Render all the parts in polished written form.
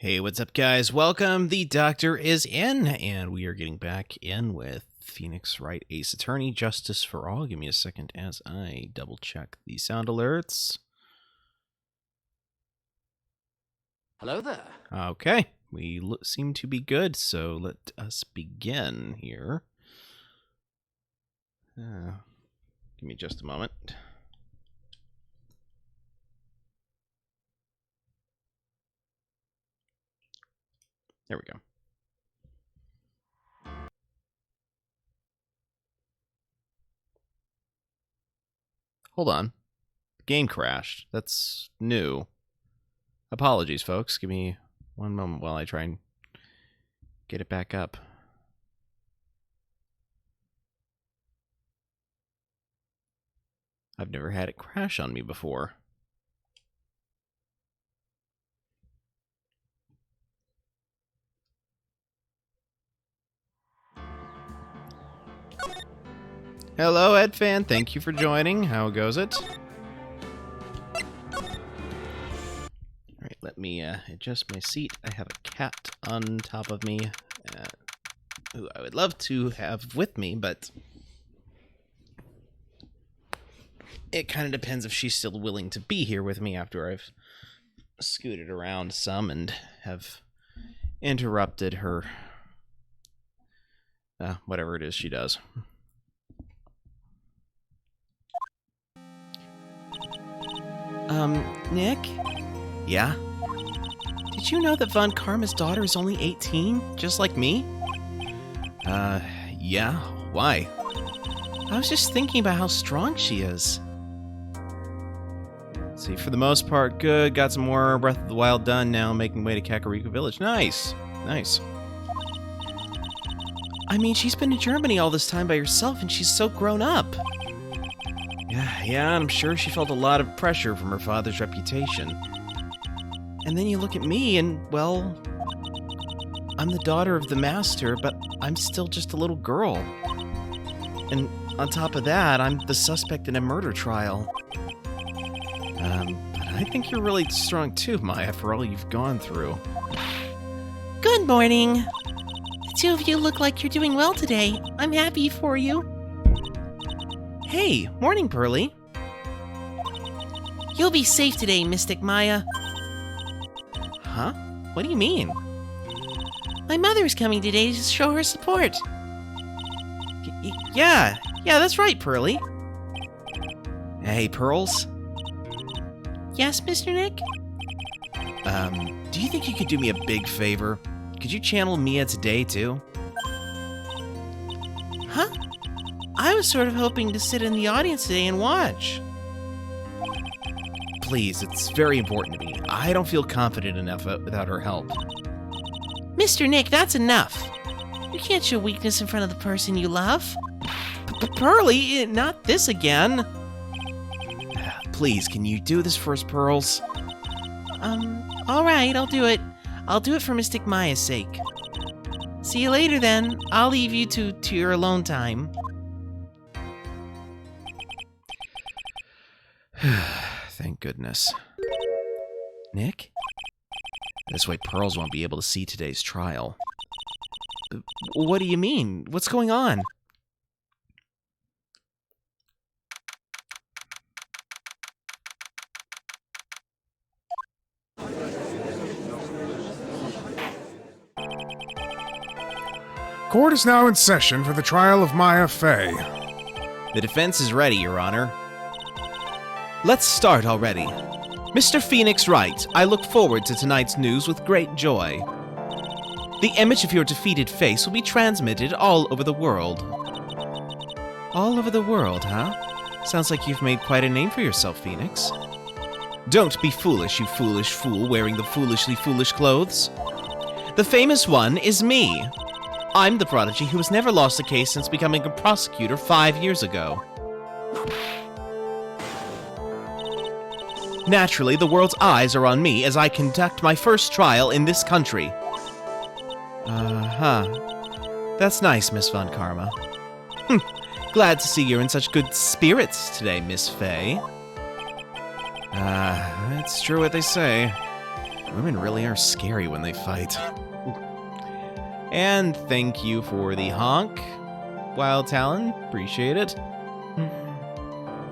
Hey, what's up, guys? Welcome. The Doctor is in, and we are getting back in with Phoenix Wright, Ace Attorney, Justice for All. Give me a second as I double-check the sound alerts. Hello there. Okay, we seem to be good, so let us begin here. Give me just a moment. There we go. Hold on. The game crashed. That's new. Apologies, folks. Give me one moment while I try and get it back up. I've never had it crash on me before. Hello, Ed Fan. Thank you for joining. How goes it? Alright, let me adjust my seat. I have a cat on top of me, who I would love to have with me, but it kind of depends if she's still willing to be here with me after I've scooted around some and have interrupted her, whatever it is she does. Nick? Yeah? Did you know that Von Karma's daughter is only 18, just like me? Yeah? Why? I was just thinking about how strong she is. See, for the most part, good. Got some more Breath of the Wild done now, making way to Kakariko Village. Nice. Nice. I mean, she's been in Germany all this time by herself, and she's so grown up. Yeah, I'm sure she felt a lot of pressure from her father's reputation. And then you look at me and, well, I'm the daughter of the master, but I'm still just a little girl. And on top of that, I'm the suspect in a murder trial. But I think you're really strong too, Maya, for all you've gone through. Good morning. The two of you look like you're doing well today. I'm happy for you. Hey, morning, Pearly. You'll be safe today, Mystic Maya. Huh? What do you mean? My mother's coming today to show her support. Yeah, that's right, Pearly. Hey, Pearls? Yes, Mr. Nick? Do you think you could do me a big favor? Could you channel Mia today, too? Huh? I was sort of hoping to sit in the audience today and watch. Please, it's very important to me. I don't feel confident enough without her help. Mr. Nick, that's enough. You can't show weakness in front of the person you love. Pearly, not this again. Please, can you do this for us, Pearls? Alright, I'll do it. I'll do it for Mystic Maya's sake. See you later, then. I'll leave you to your alone time. Thank goodness. Nick? This way Pearls won't be able to see today's trial. What do you mean? What's going on? Court is now in session for the trial of Maya Fey. The defense is ready, Your Honor. Let's start already. Mr. Phoenix Wright, I look forward to tonight's news with great joy. The image of your defeated face will be transmitted all over the world. All over the world, huh? Sounds like you've made quite a name for yourself, Phoenix. Don't be foolish, you foolish fool wearing the foolishly foolish clothes. The famous one is me. I'm the prodigy who has never lost a case since becoming a prosecutor 5 years ago. Naturally, the world's eyes are on me as I conduct my first trial in this country. That's nice, Miss Von Karma. Glad to see you're in such good spirits today, Miss Fey. It's true what they say. Women really are scary when they fight. And thank you for the honk, Wild Talon. Appreciate it.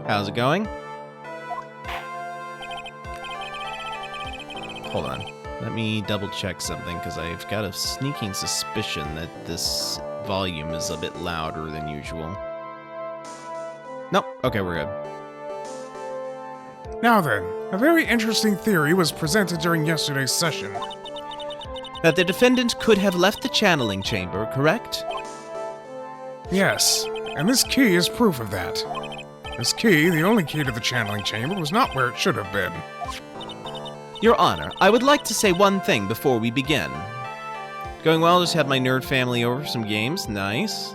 How's it going? Hold on. Let me double check something, because I've got a sneaking suspicion that this volume is a bit louder than usual. Nope. Okay, we're good. Now then, a very interesting theory was presented during yesterday's session. That the defendant could have left the channeling chamber, correct? Yes, and this key is proof of that. This key, the only key to the channeling chamber, was not where it should have been. Your Honor, I would like to say one thing before we begin. Going well, just had my nerd family over for some games. Nice.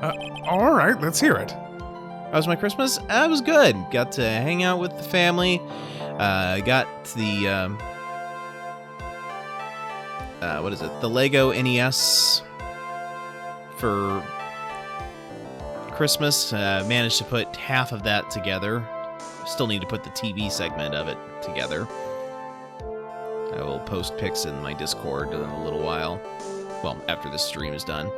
Alright, let's hear it. How was my Christmas? It was good. Got to hang out with the family. Got the, what is it? The Lego NES for Christmas. Managed to put half of that together. Still need to put the TV segment of it together. I will post pics in my Discord in a little while. Well, after this stream is done.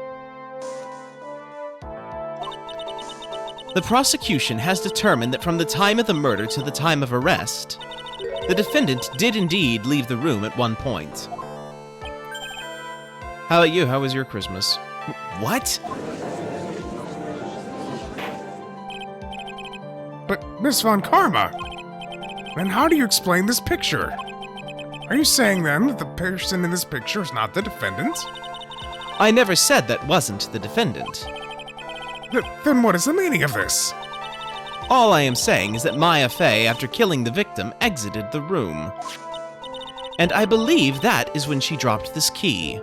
The prosecution has determined that from the time of the murder to the time of arrest, the defendant did indeed leave the room at one point. How about you? How was your Christmas? What? But, Miss Von Karma, then how do you explain this picture? Are you saying then that the person in this picture is not the defendant? I never said that wasn't the defendant. Then what is the meaning of this? All I am saying is that Maya Fey, after killing the victim, exited the room. And I believe that is when she dropped this key.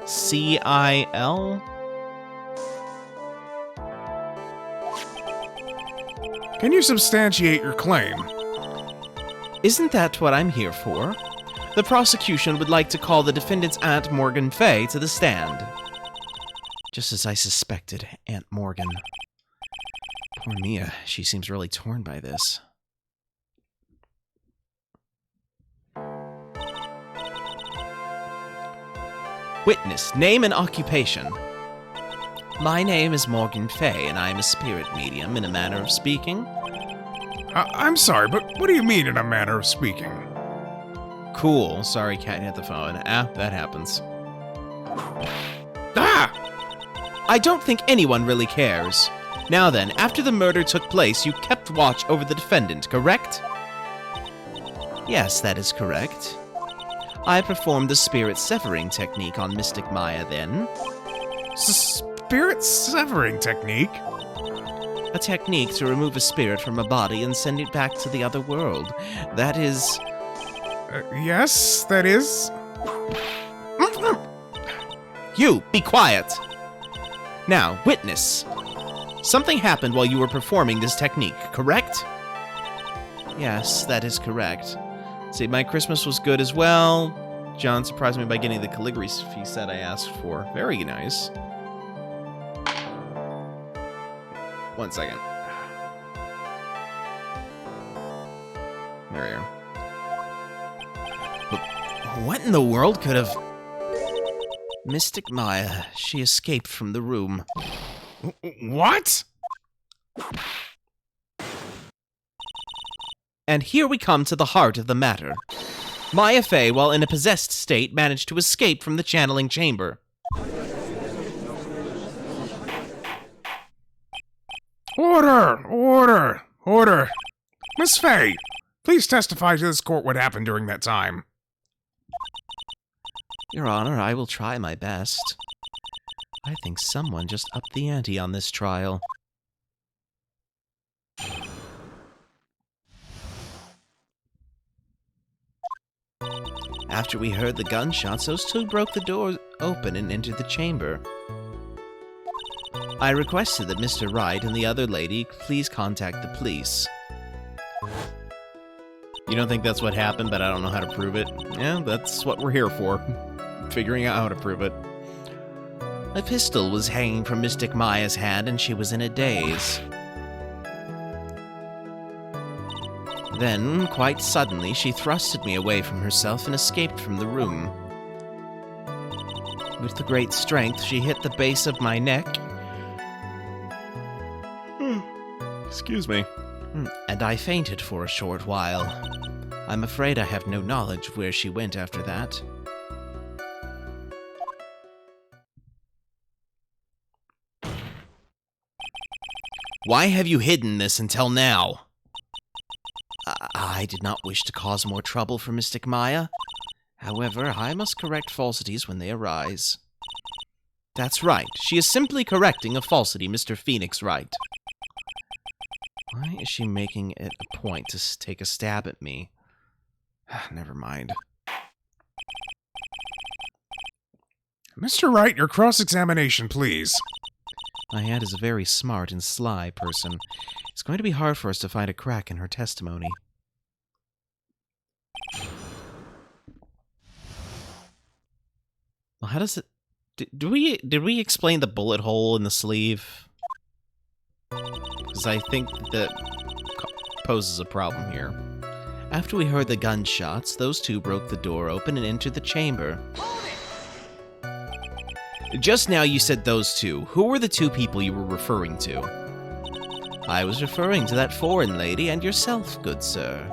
C-I-L? Can you substantiate your claim? Isn't that what I'm here for? The prosecution would like to call the defendant's Aunt Morgan Fey to the stand. Just as I suspected, Aunt Morgan. Poor Mia, she seems really torn by this. Witness, name and occupation. My name is Morgan Fey, and I am a spirit medium, in a manner of speaking. I'm sorry, but what do you mean in a manner of speaking? Cool. Sorry, can't hit the phone. That happens. Ah! I don't think anyone really cares. Now then, after the murder took place, you kept watch over the defendant, correct? Yes, that is correct. I performed the spirit severing technique on Mystic Maya then. Spirit severing technique? A technique to remove a spirit from a body and send it back to the other world. That is... Yes, that is... You, be quiet! Now, witness. Something happened while you were performing this technique, correct? Yes, that is correct. See, my Christmas was good as well. John surprised me by getting the calligraphy set I asked for. Very nice. 1 second. There we are. What in the world could have... Mystic Maya, she escaped from the room. What? And here we come to the heart of the matter. Maya Fey, while in a possessed state, managed to escape from the channeling chamber. Order! Order! Order! Miss Fey, please testify to this court what happened during that time. Your Honor, I will try my best. I think someone just upped the ante on this trial. After we heard the gunshots, those two broke the door open and entered the chamber. I requested that Mr. Wright and the other lady please contact the police. You don't think that's what happened, but I don't know how to prove it? Yeah, that's what we're here for. Figuring out how to prove it. A pistol was hanging from Mystic Maya's hand, and she was in a daze. Then, quite suddenly, she thrusted me away from herself and escaped from the room. With the great strength, she hit the base of my neck. Excuse me. And I fainted for a short while. I'm afraid I have no knowledge of where she went after that. Why have you hidden this until now? I did not wish to cause more trouble for Mystic Maya. However, I must correct falsities when they arise. That's right. She is simply correcting a falsity, Mr. Phoenix Wright. Why is she making it a point to take a stab at me? Never mind. Mr. Wright, your cross-examination, please. My aunt is a very smart and sly person. It's going to be hard for us to find a crack in her testimony. Well, how does it... Did we explain the bullet hole in the sleeve? Because I think that poses a problem here. After we heard the gunshots, those two broke the door open and entered the chamber. Just now you said those two. Who were the two people you were referring to? I was referring to that foreign lady and yourself, good sir.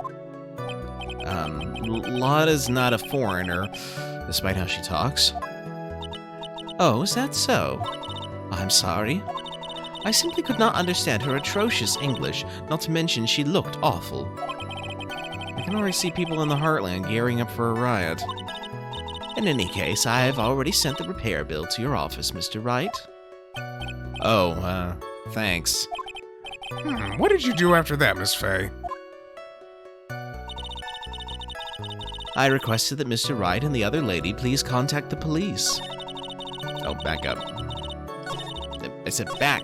Lotta's not a foreigner, despite how she talks. Oh, is that so? I'm sorry. I simply could not understand her atrocious English, not to mention she looked awful. I can already see people in the Heartland gearing up for a riot. In any case, I have already sent the repair bill to your office, Mr. Wright. Oh, thanks. What did you do after that, Miss Fay? I requested that Mr. Wright and the other lady please contact the police. Oh, back up. I said back.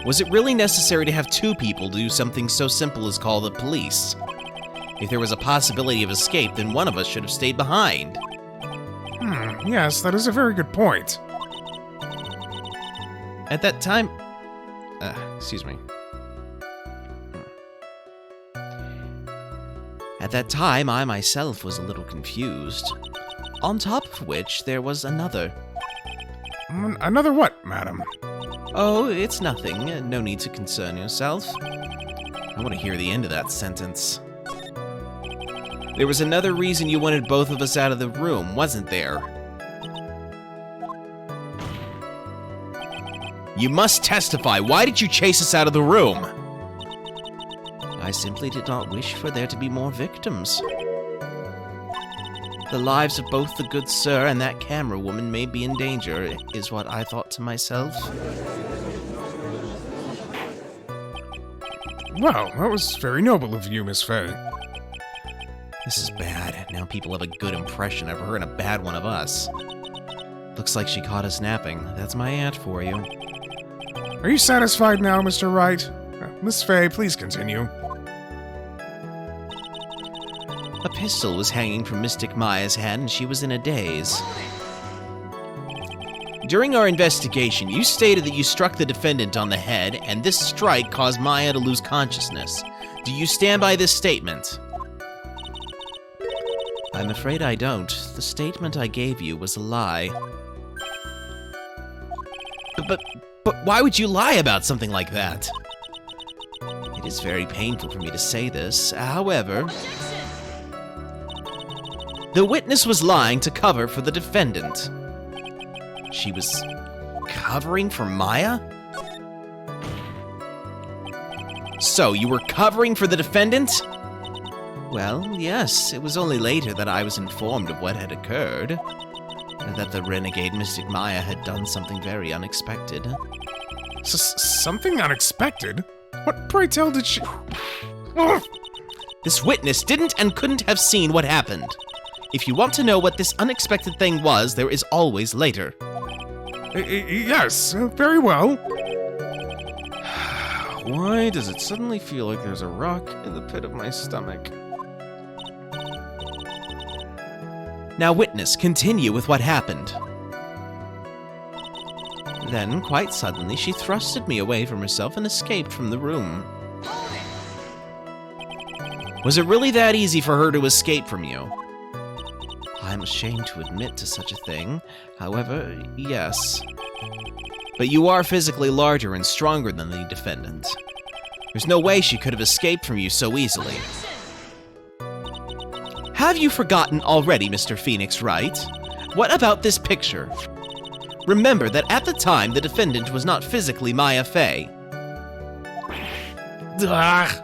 Was it really necessary to have two people do something so simple as call the police? If there was a possibility of escape, then one of us should have stayed behind. Yes, that is a very good point. At that time... excuse me. At that time, I myself was a little confused. On top of which, there was another. Another what, madam? Oh, it's nothing. No need to concern yourself. I want to hear the end of that sentence. There was another reason you wanted both of us out of the room, wasn't there? You must testify. Why did you chase us out of the room? I simply did not wish for there to be more victims. The lives of both the good sir and that camera woman may be in danger, is what I thought to myself. Well, that was very noble of you, Miss Fay. This is bad. Now people have a good impression of her and a bad one of us. Looks like she caught us napping. That's my aunt for you. Are you satisfied now, Mr. Wright? Miss Fay, please continue. A pistol was hanging from Mystic Maya's hand, and she was in a daze. During our investigation, you stated that you struck the defendant on the head, and this strike caused Maya to lose consciousness. Do you stand by this statement? I'm afraid I don't. The statement I gave you was a lie. But why would you lie about something like that? It is very painful for me to say this. However, the witness was lying to cover for the defendant. She was covering for Maya? So, you were covering for the defendant? Well, yes. It was only later that I was informed of what had occurred. And that the renegade Mystic Maya had done something very unexpected. Something unexpected? What, pray tell, did she... This witness didn't and couldn't have seen what happened. If you want to know what this unexpected thing was, there is always later. Yes, very well. Why does it suddenly feel like there's a rock in the pit of my stomach? Now, witness, continue with what happened. Then, quite suddenly, she thrusted me away from herself and escaped from the room. Was it really that easy for her to escape from you? I'm ashamed to admit to such a thing. However, yes. But you are physically larger and stronger than the defendant. There's no way she could have escaped from you so easily. Have you forgotten already, Mr. Phoenix Wright? What about this picture? Remember that at the time, the defendant was not physically Maya Fey. Ugh.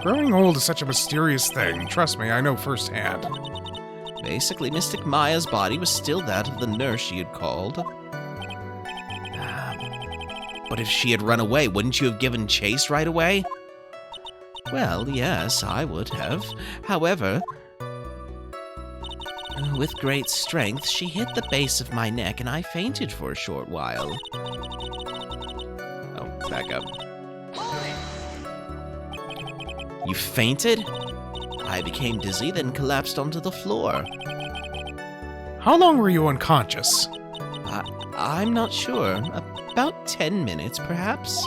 Growing old is such a mysterious thing. Trust me, I know firsthand. Basically, Mystic Maya's body was still that of the nurse she had called. But if she had run away, wouldn't you have given chase right away? Well, yes, I would have. However, with great strength, she hit the base of my neck and I fainted for a short while. Oh, back up. You fainted? I became dizzy, then collapsed onto the floor. How long were you unconscious? I'm not sure. About 10 minutes, perhaps?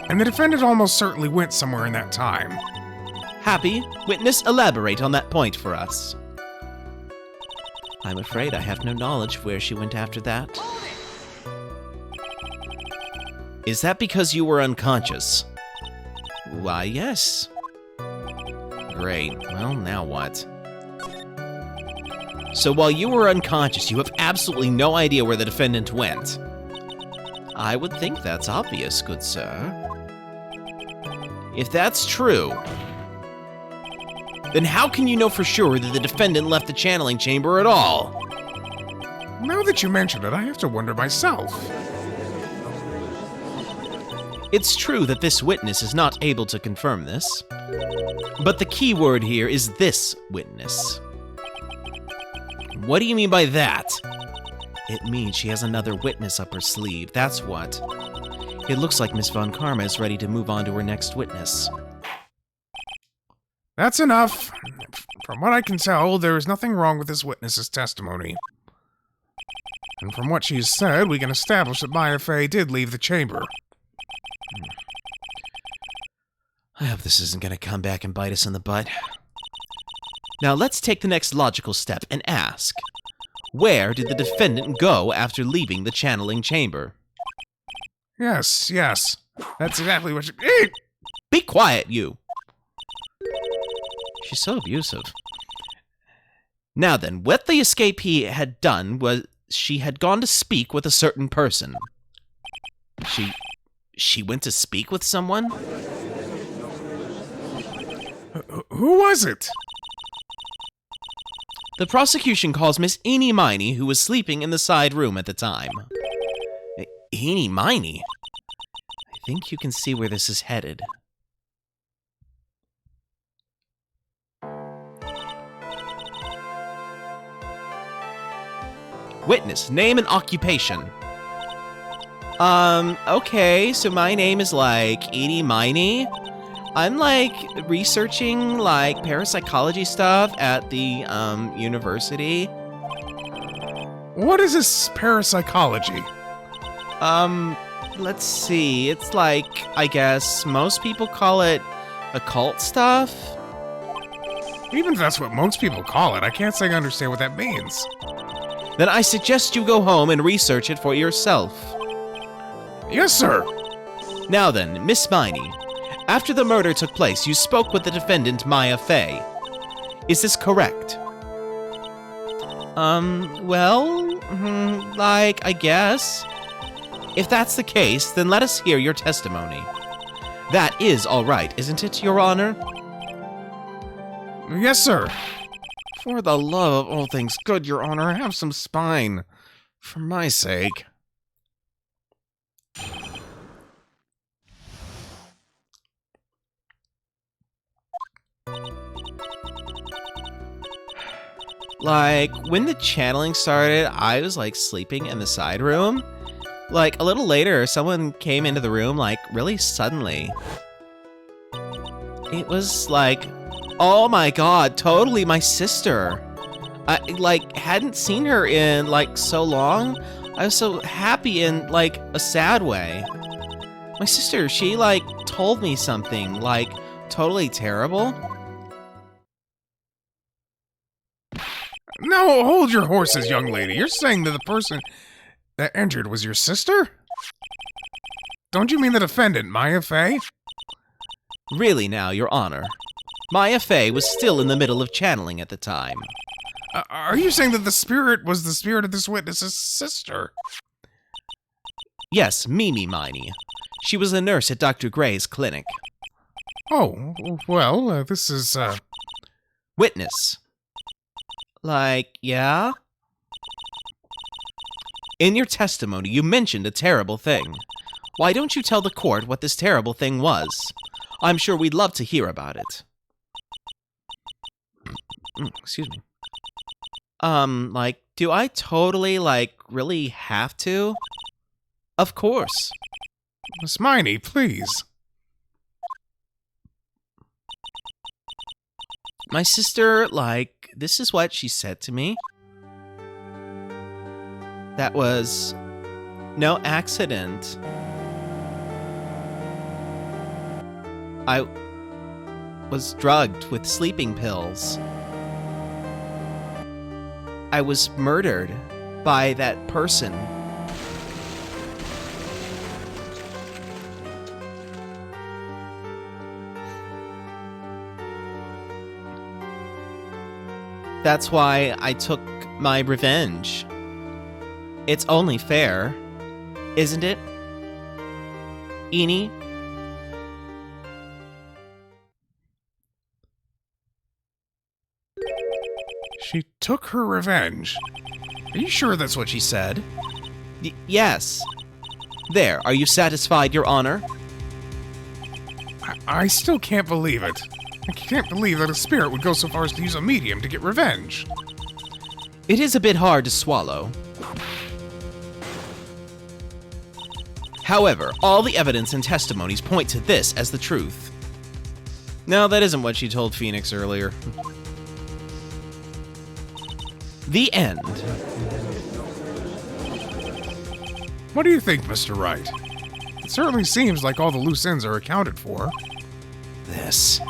And the defendant almost certainly went somewhere in that time. Happy, witness, elaborate on that point for us. I'm afraid I have no knowledge of where she went after that. Is that because you were unconscious? Why, yes. Great. Well, now what? So while you were unconscious, you have absolutely no idea where the defendant went. I would think that's obvious, good sir. If that's true, then how can you know for sure that the defendant left the channeling chamber at all? Now that you mention it, I have to wonder myself. It's true that this witness is not able to confirm this, but the key word here is this witness. What do you mean by that? It means she has another witness up her sleeve, that's what. It looks like Miss Von Karma is ready to move on to her next witness. That's enough. From what I can tell, there is nothing wrong with this witness's testimony. And from what she's said, we can establish that Maya Fey did leave the chamber. I hope this isn't going to come back and bite us in the butt. Now let's take the next logical step and ask, where did the defendant go after leaving the channeling chamber? Yes. That's exactly what she... Be quiet, you! She's so abusive. Now then, what the escapee had done was she had gone to speak with a certain person. She went to speak with someone? Who was it? The prosecution calls Miss Eenie Miney, who was sleeping in the side room at the time. Eenie Miney? I think you can see where this is headed. Witness, name and occupation. Okay, so my name is, Eenie Miney. I'm, researching, parapsychology stuff at the, university. What is this parapsychology? Let's see. It's I guess, most people call it occult stuff. Even if that's what most people call it, I can't say I understand what that means. Then I suggest you go home and research it for yourself. Yes, sir. Now then, Miss Miney, after the murder took place, you spoke with the defendant, Maya Fey. Is this correct? I guess. If that's the case, then let us hear your testimony. That is all right, isn't it, Your Honor? Yes, sir. For the love of all things good, Your Honor, have some spine. For my sake. When the channeling started, I was, sleeping in the side room. A little later, someone came into the room, really suddenly. It was, oh my god, totally my sister. I, like, hadn't seen her in, like, so long. I was so happy in, like, a sad way. My sister, she, like, told me something, like, totally terrible. No, hold your horses, young lady. You're saying that the person that injured was your sister? Don't you mean the defendant, Maya Fey? Really now, Your Honor. Maya Fey was still in the middle of channeling at the time. Are you saying that the spirit was the spirit of this witness's sister? Yes, Mimi Miney. She was a nurse at Dr. Gray's clinic. Oh, well, this is, Witness. Like, yeah? In your testimony, you mentioned a terrible thing. Why don't you tell the court what this terrible thing was? I'm sure we'd love to hear about it. Excuse me. Like, do I totally, like, really have to? Of course. Miss Miney, please. My sister, like, this is what she said to me. That was no accident. I was drugged with sleeping pills. I was murdered by that person. That's why I took my revenge. It's only fair, isn't it, Eenie? She took her revenge. Are you sure that's what she said? Yes. There, are you satisfied, Your Honor? I still can't believe it. I can't believe that a spirit would go so far as to use a medium to get revenge. It is a bit hard to swallow. However, all the evidence and testimonies point to this as the truth. No, that isn't what she told Phoenix earlier. The end. What do you think, Mr. Wright? It certainly seems like all the loose ends are accounted for. This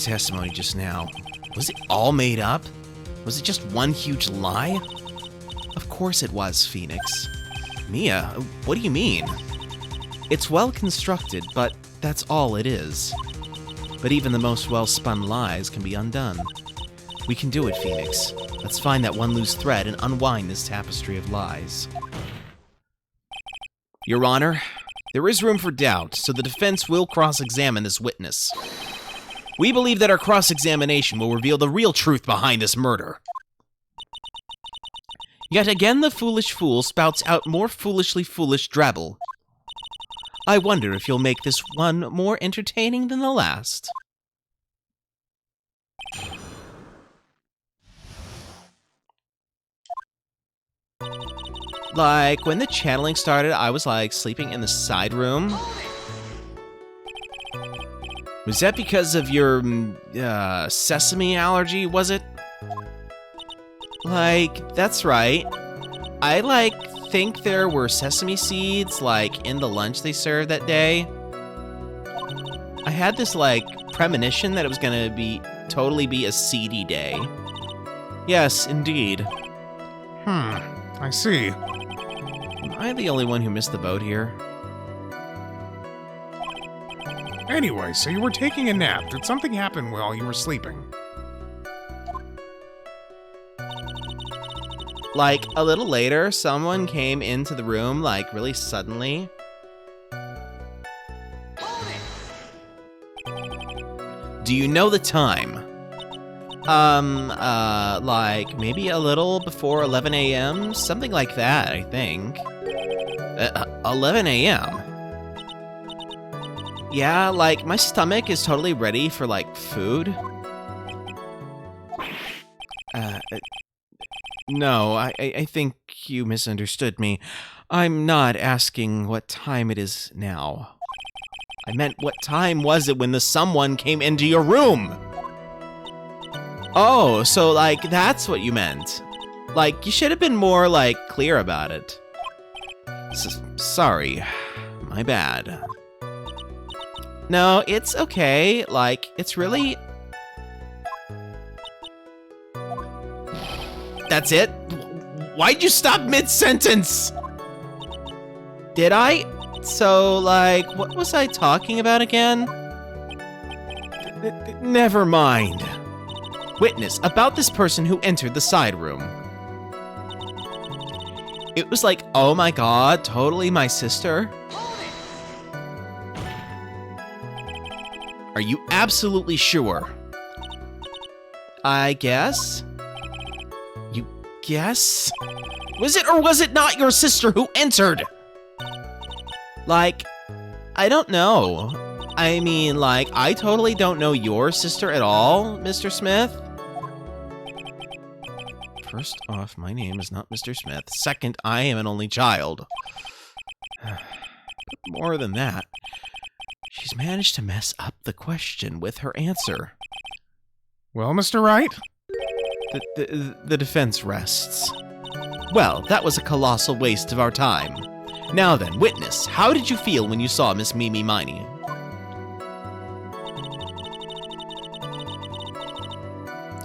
testimony just now, was it all made up? Was it just one huge lie? Of course it was, Phoenix. Mia, what do you mean? It's well constructed, but that's all it is. But even the most well-spun lies can be undone. We can do it, Phoenix. Let's find that one loose thread and unwind this tapestry of lies. Your Honor, there is room for doubt, so the defense will cross-examine this witness. We believe that our cross-examination will reveal the real truth behind this murder. Yet again the foolish fool spouts out more foolishly foolish drabble. I wonder if you'll make this one more entertaining than the last. Like, when the channeling started, I was, like, sleeping in the side room. Was that because of your, sesame allergy, was it? Like, that's right. I, like, think there were sesame seeds, like, in the lunch they served that day. I had this, like, premonition that it was gonna totally be a seedy day. Yes, indeed. I see. Am I the only one who missed the boat here? Anyway, so you were taking a nap. Did something happen while you were sleeping? Like, a little later, someone came into the room, like, really suddenly. Do you know the time? Like, maybe a little before 11 a.m.? Something like that, I think. 11 a.m.? Yeah, like, my stomach is totally ready for, like, food. No, I think you misunderstood me. I'm not asking what time it is now. I meant what time was it when the someone came into your room? Oh, so, like, that's what you meant. Like, you should have been more, like, clear about it. Sorry. My bad. No, it's okay. Like, it's really... That's it? Why'd you stop mid-sentence? Did I? So, like, what was I talking about again? Never mind. Witness, about this person who entered the side room. It was like, oh my god, totally my sister? Are you absolutely sure? I guess? You guess? Was it or was it not your sister who entered? Like, I don't know. I mean, like, I totally don't know your sister at all, Mr. Smith. First off, my name is not Mr. Smith. Second, I am an only child. More than that, she's managed to mess up the question with her answer. Well, Mr. Wright? The defense rests. Well, that was a colossal waste of our time. Now then, witness, how did you feel when you saw Miss Mimi Miney?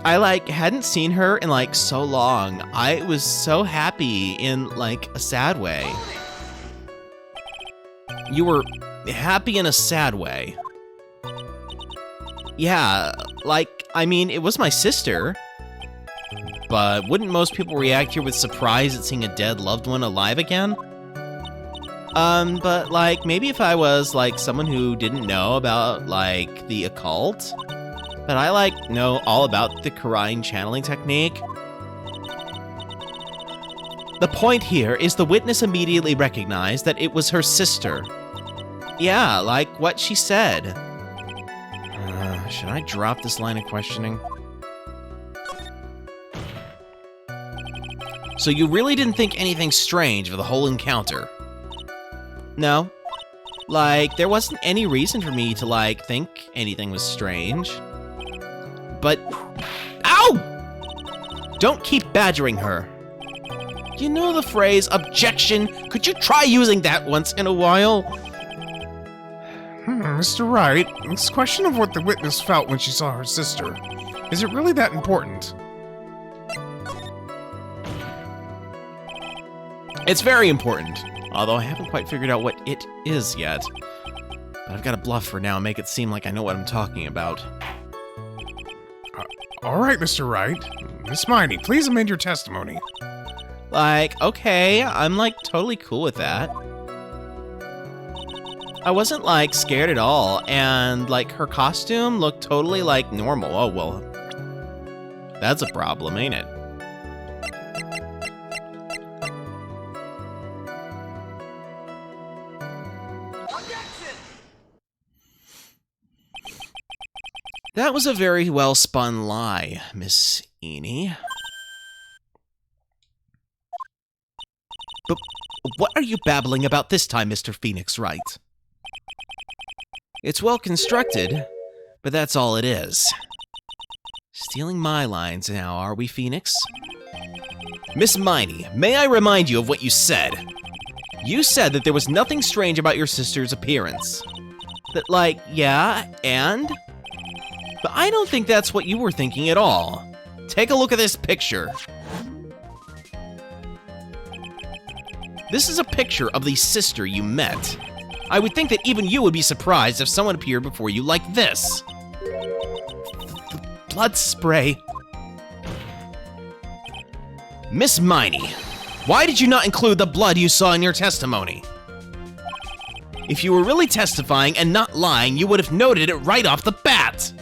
I, like, hadn't seen her in, like, so long. I was so happy in, like, a sad way. You were happy in a sad way. Yeah, like, I mean, it was my sister. But wouldn't most people react here with surprise at seeing a dead loved one alive again? But, like, maybe if I was, like, someone who didn't know about, like, the occult, but I, like, know all about the Karain channeling technique. The point here is the witness immediately recognized that it was her sister. Yeah, like what she said. Should I drop this line of questioning? So you really didn't think anything strange of the whole encounter? No. Like, there wasn't any reason for me to, like, think anything was strange. But... Ow! Don't keep badgering her. You know the phrase, objection? Could you try using that once in a while? Mr. Wright, this question of what the witness felt when she saw her sister, is it really that important? It's very important, although I haven't quite figured out what it is yet. But I've got to bluff for now and make it seem like I know what I'm talking about. All right, Mr. Wright. Miss Miney, please amend your testimony. Like, okay, I'm, like, totally cool with that. I wasn't, like, scared at all, and, like, her costume looked totally, like, normal. Oh, well, that's a problem, ain't it? That was a very well-spun lie, Miss Eni. But what are you babbling about this time, Mr. Phoenix Wright? It's well-constructed, but that's all it is. Stealing my lines now, are we, Phoenix? Miss Miney, may I remind you of what you said? You said that there was nothing strange about your sister's appearance. That, like, yeah, and? But I don't think that's what you were thinking at all. Take a look at this picture. This is a picture of the sister you met. I would think that even you would be surprised if someone appeared before you like this. The blood spray. Miss Miney, why did you not include the blood you saw in your testimony? If you were really testifying and not lying, you would have noted it right off the bat.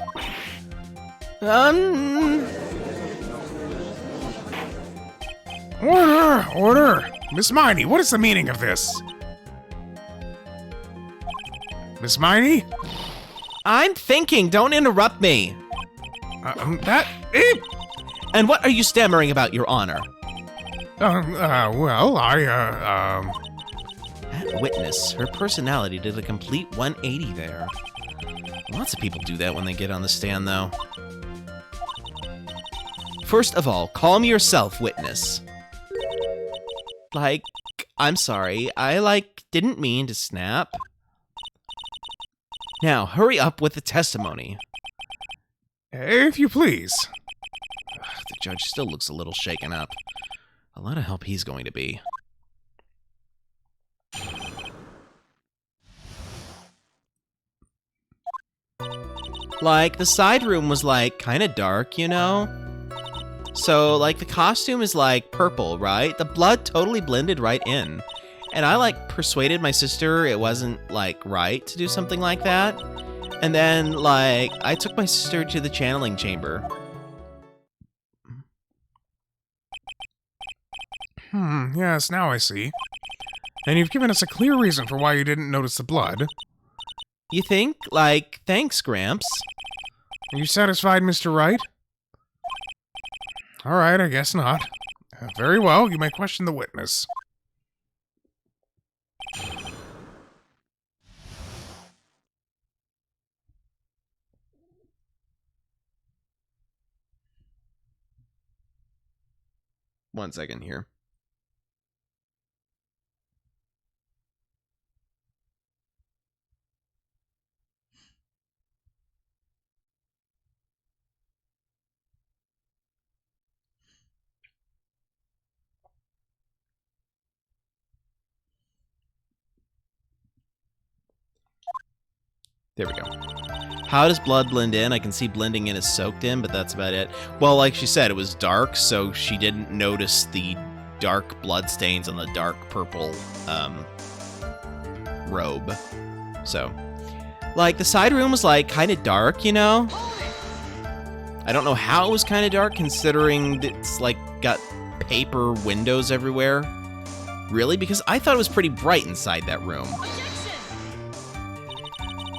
Order! Order! Miss Miney, what is the meaning of this? Miss Miney? I'm thinking, don't interrupt me. And what are you stammering about, Your Honor? Well, That witness, her personality did a complete 180 there. Lots of people do that when they get on the stand, though. First of all, calm yourself, witness. Like, I'm sorry. I, didn't mean to snap. Now, hurry up with the testimony. If you please. The judge still looks a little shaken up. A lot of help he's going to be. The side room was, kind of dark, you know? So, the costume is, purple, right? The blood totally blended right in. And I, persuaded my sister it wasn't, right to do something like that. And then, I took my sister to the channeling chamber. Yes, now I see. And you've given us a clear reason for why you didn't notice the blood. You think? Thanks, Gramps. Are you satisfied, Mr. Wright? Alright, I guess not. Very well, you may question the witness. One second here. There we go. How does blood blend in? I can see blending in is soaked in, but that's about it. Well, like she said, it was dark, so she didn't notice the dark blood stains on the dark purple robe. So, the side room was, kind of dark, you know? I don't know how it was kind of dark, considering it's, got paper windows everywhere. Really? Because I thought it was pretty bright inside that room.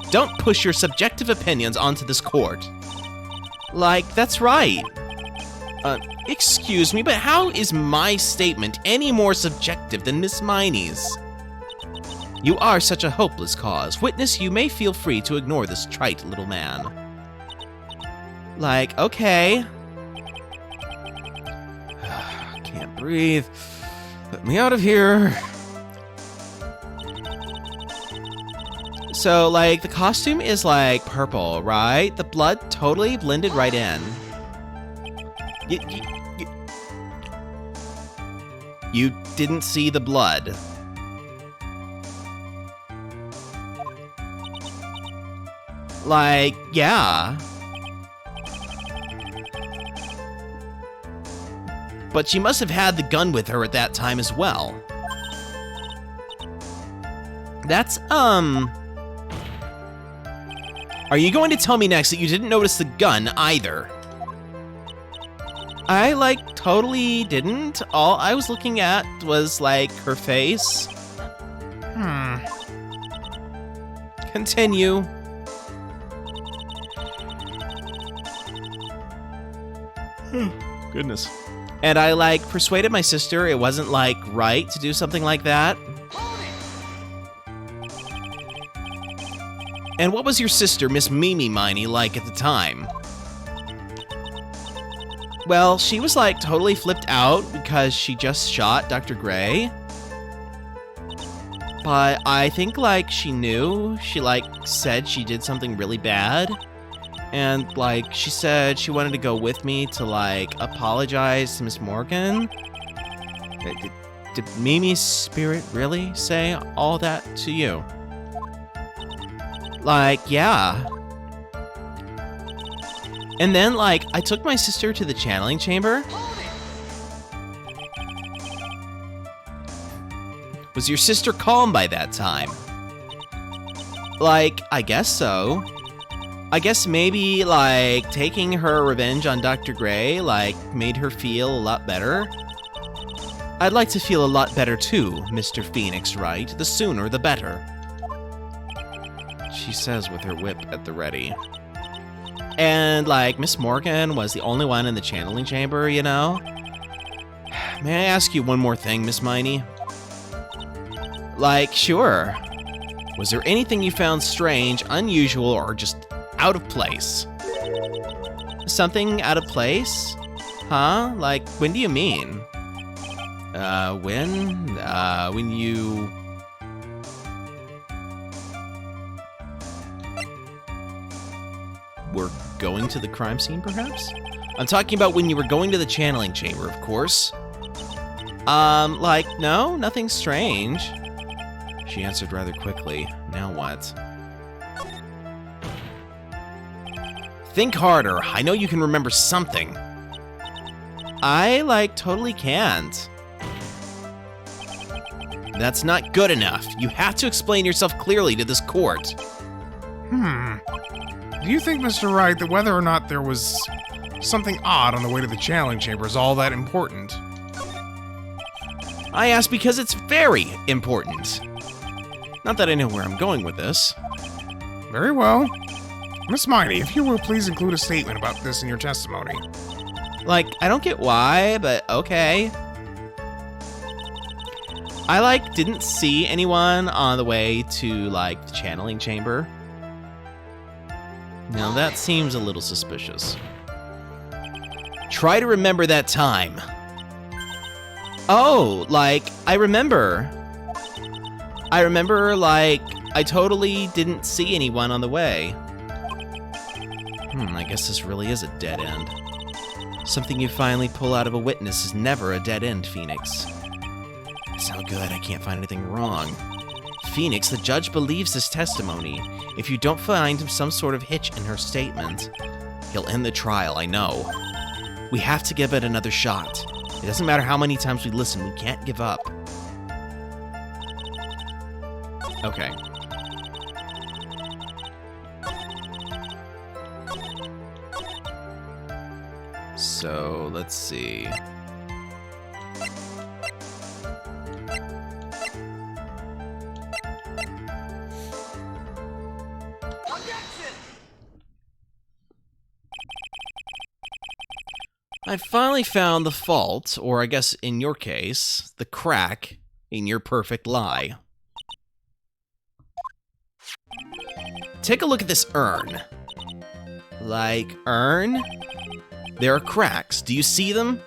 Don't push your subjective opinions onto this court. That's right. Excuse me, but how is my statement any more subjective than Miss Miney's? You are such a hopeless cause. Witness, you may feel free to ignore this trite little man. Okay. Can't breathe. Let me out of here. So, the costume is, purple, right? The blood totally blended right in. You didn't see the blood. Yeah. But she must have had the gun with her at that time as well. That's, Are you going to tell me next that you didn't notice the gun either? I, totally didn't. All I was looking at was, her face. Continue. Goodness. And I, persuaded my sister it wasn't, right to do something like that. And what was your sister, Miss Mimi Miney, like at the time? Well, she was, totally flipped out because she just shot Dr. Gray. But I think, she knew. She, said she did something really bad. And, she said she wanted to go with me to, apologize to Miss Morgan. Did Mimi's spirit really say all that to you? Yeah. And then, I took my sister to the channeling chamber. Was your sister calm by that time? I guess so. I guess maybe, taking her revenge on Dr. Gray, made her feel a lot better. I'd like to feel a lot better too, Mr. Phoenix Wright. The sooner, the better. She says with her whip at the ready. And, Miss Morgan was the only one in the channeling chamber, you know? May I ask you one more thing, Miss Miney? Sure. Was there anything you found strange, unusual, or just out of place? Something out of place? Huh? Like, when do you mean? When you... were going to the crime scene, perhaps? I'm talking about when you were going to the channeling chamber, of course. Like, no, nothing strange. She answered rather quickly. Now what? Think harder. I know you can remember something. I, like, totally can't. That's not good enough. You have to explain yourself clearly to this court. Do you think, Mr. Wright, that whether or not there was something odd on the way to the channeling chamber is all that important? I ask because it's very important. Not that I know where I'm going with this. Very well. Miss Miney, if you will please include a statement about this in your testimony. Like, I don't get why, but okay. I, like, didn't see anyone on the way to, like, the channeling chamber. Now, that seems a little suspicious. Try to remember that time. Oh, like, I remember. Like, I totally didn't see anyone on the way. I guess this really is a dead end. Something you finally pull out of a witness is never a dead end, Phoenix. So good, I can't find anything wrong. Phoenix, the judge believes this testimony. If you don't find some sort of hitch in her statement, he'll end the trial, I know. We have to give it another shot. It doesn't matter how many times we listen, we can't give up. Okay. So, let's see. I finally found the fault, or I guess in your case, the crack in your perfect lie. Take a look at this urn. Like, urn? There are cracks. Do you see them?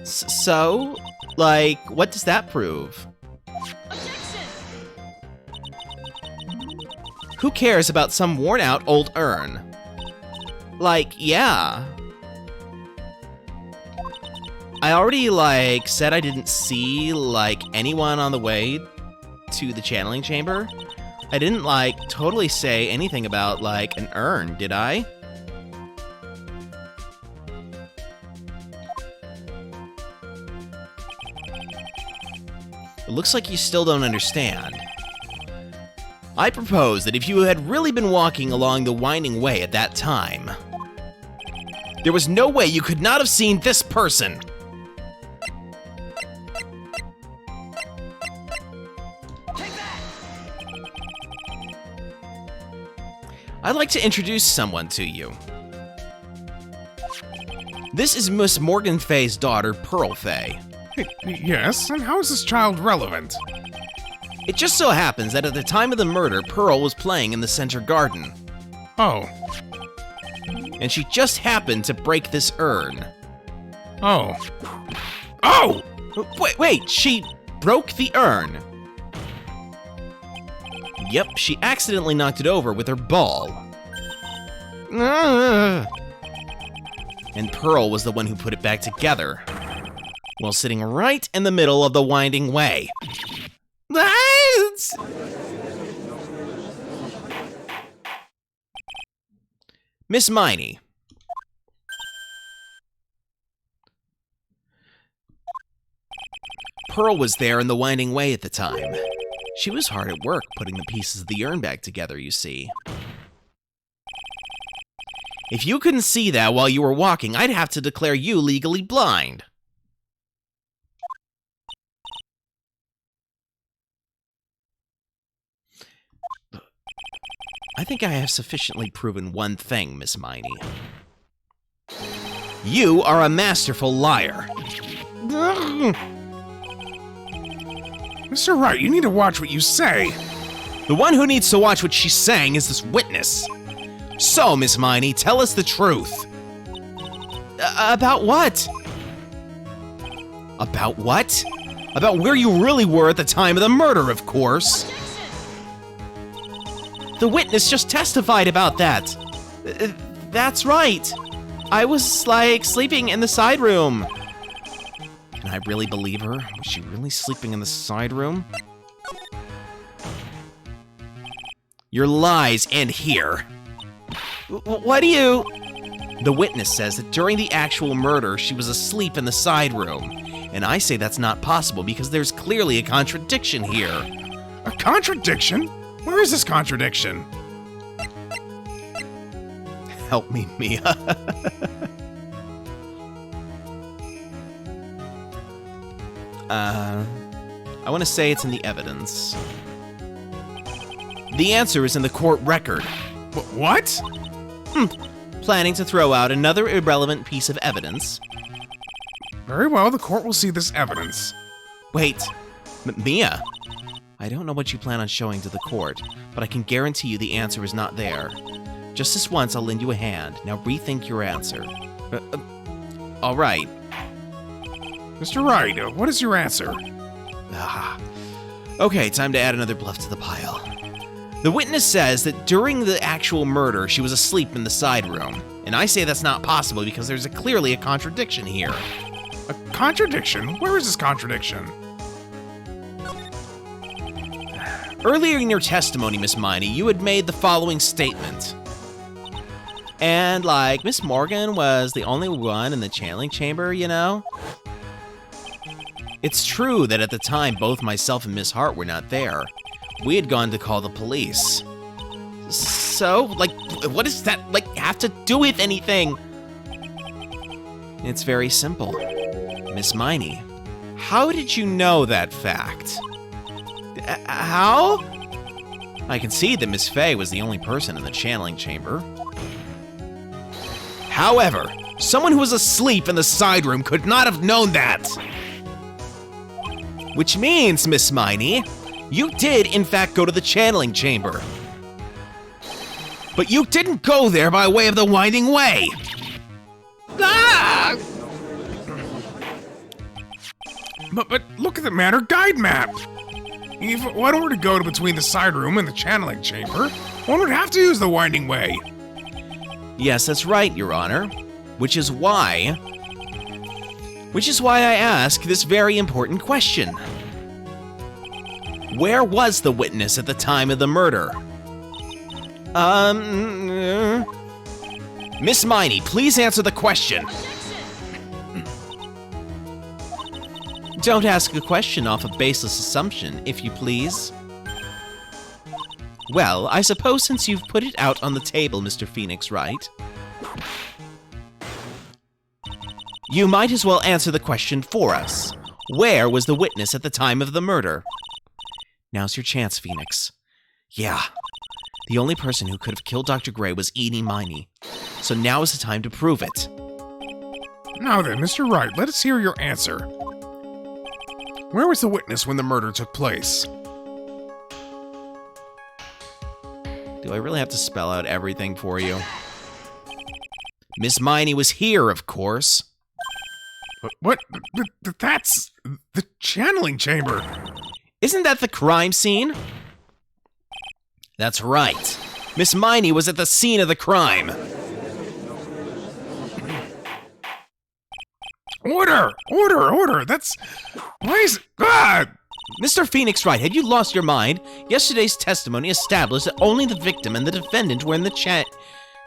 So? Like, what does that prove? Objection! Who cares about some worn-out old urn? Like, yeah. I already, like, said I didn't see, like, anyone on the way to the channeling chamber. I didn't, like, totally say anything about, like, an urn, did I? It looks like you still don't understand. I propose that if you had really been walking along the winding way at that time, there was no way you could not have seen this person. I'd like to introduce someone to you. This is Miss Morgan Fay's daughter, Pearl Fay. Yes, and how is this child relevant? It just so happens that at the time of the murder, Pearl was playing in the center garden. Oh. And she just happened to break this urn. Oh. Oh! Wait, she broke the urn. Yep, she accidentally knocked it over with her ball. And Pearl was the one who put it back together, while sitting right in the middle of the winding way. Miss Miney. Pearl was there in the winding way at the time. She was hard at work putting the pieces of the urn back together, you see. If you couldn't see that while you were walking, I'd have to declare you legally blind. I think I have sufficiently proven one thing, Miss Miney. You are a masterful liar. Mr. Wright, you need to watch what you say. The one who needs to watch what she's saying is this witness. So, Miss Miney, tell us the truth. About what? About what? About where you really were at the time of the murder, of course. The witness just testified about that. That's right. I was, like, sleeping in the side room. Can I really believe her? Was she really sleeping in the side room? Your lies end here. What do you... The witness says that during the actual murder, she was asleep in the side room. And I say that's not possible because there's clearly a contradiction here. A contradiction? Where is this contradiction? Help me, Mia. I want to say it's in the evidence. The answer is in the court record. What? Planning to throw out another irrelevant piece of evidence. Very well, the court will see this evidence. Wait, Mia. I don't know what you plan on showing to the court, but I can guarantee you the answer is not there. Just this once, I'll lend you a hand. Now rethink your answer. All right. Mr. Wright, what is your answer? Okay, time to add another bluff to the pile. The witness says that during the actual murder, she was asleep in the side room. And I say that's not possible because there's clearly a contradiction here. A contradiction? Where is this contradiction? Earlier in your testimony, Miss Miney, you had made the following statement. And, like, Miss Morgan was the only one in the channeling chamber, you know? It's true that at the time, both myself and Miss Hart were not there. We had gone to call the police. So, like, what does that, like, have to do with anything? It's very simple. Miss Miney, how did you know that fact? How? I can see that Miss Fay was the only person in the channeling chamber. However, someone who was asleep in the side room could not have known that. Which means, Miss Miney, you did, in fact, go to the channeling chamber. But you didn't go there by way of the winding way. Ah! But look at the matter guide map. If one were to go to between the side room and the channeling chamber, one would have to use the winding way. Yes, that's right, Your Honor. Which is why I ask this very important question. Where was the witness at the time of the murder? Miss Miney, please answer the question. Don't ask a question off a baseless assumption, if you please. Well, I suppose since you've put it out on the table, Mr. Phoenix Wright, you might as well answer the question for us. Where was the witness at the time of the murder? Now's your chance, Phoenix. Yeah, the only person who could have killed Dr. Gray was Eenie Miney. So now is the time to prove it. Now then, Mr. Wright, let us hear your answer. Where was the witness when the murder took place? Do I really have to spell out everything for you? Miss Miney was here, of course. What? That's the channeling chamber. Isn't that the crime scene? That's right. Miss Miney was at the scene of the crime. Order! That's... Why is... Ah! Mr. Phoenix Wright, had you lost your mind? Yesterday's testimony established that only the victim and the defendant were in the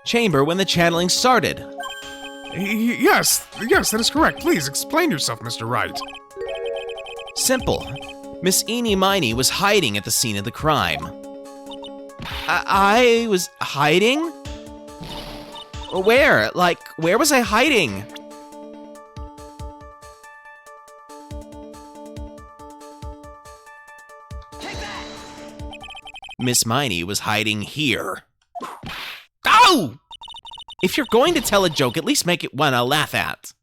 chamber when the channeling started. Yes, that is correct. Please, explain yourself, Mr. Wright. Simple. Miss Eenie Miney was hiding at the scene of the crime. I was hiding? Where? Like, where was I hiding? Miss Miney was hiding here. Oh! If you're going to tell a joke, at least make it one I'll laugh at.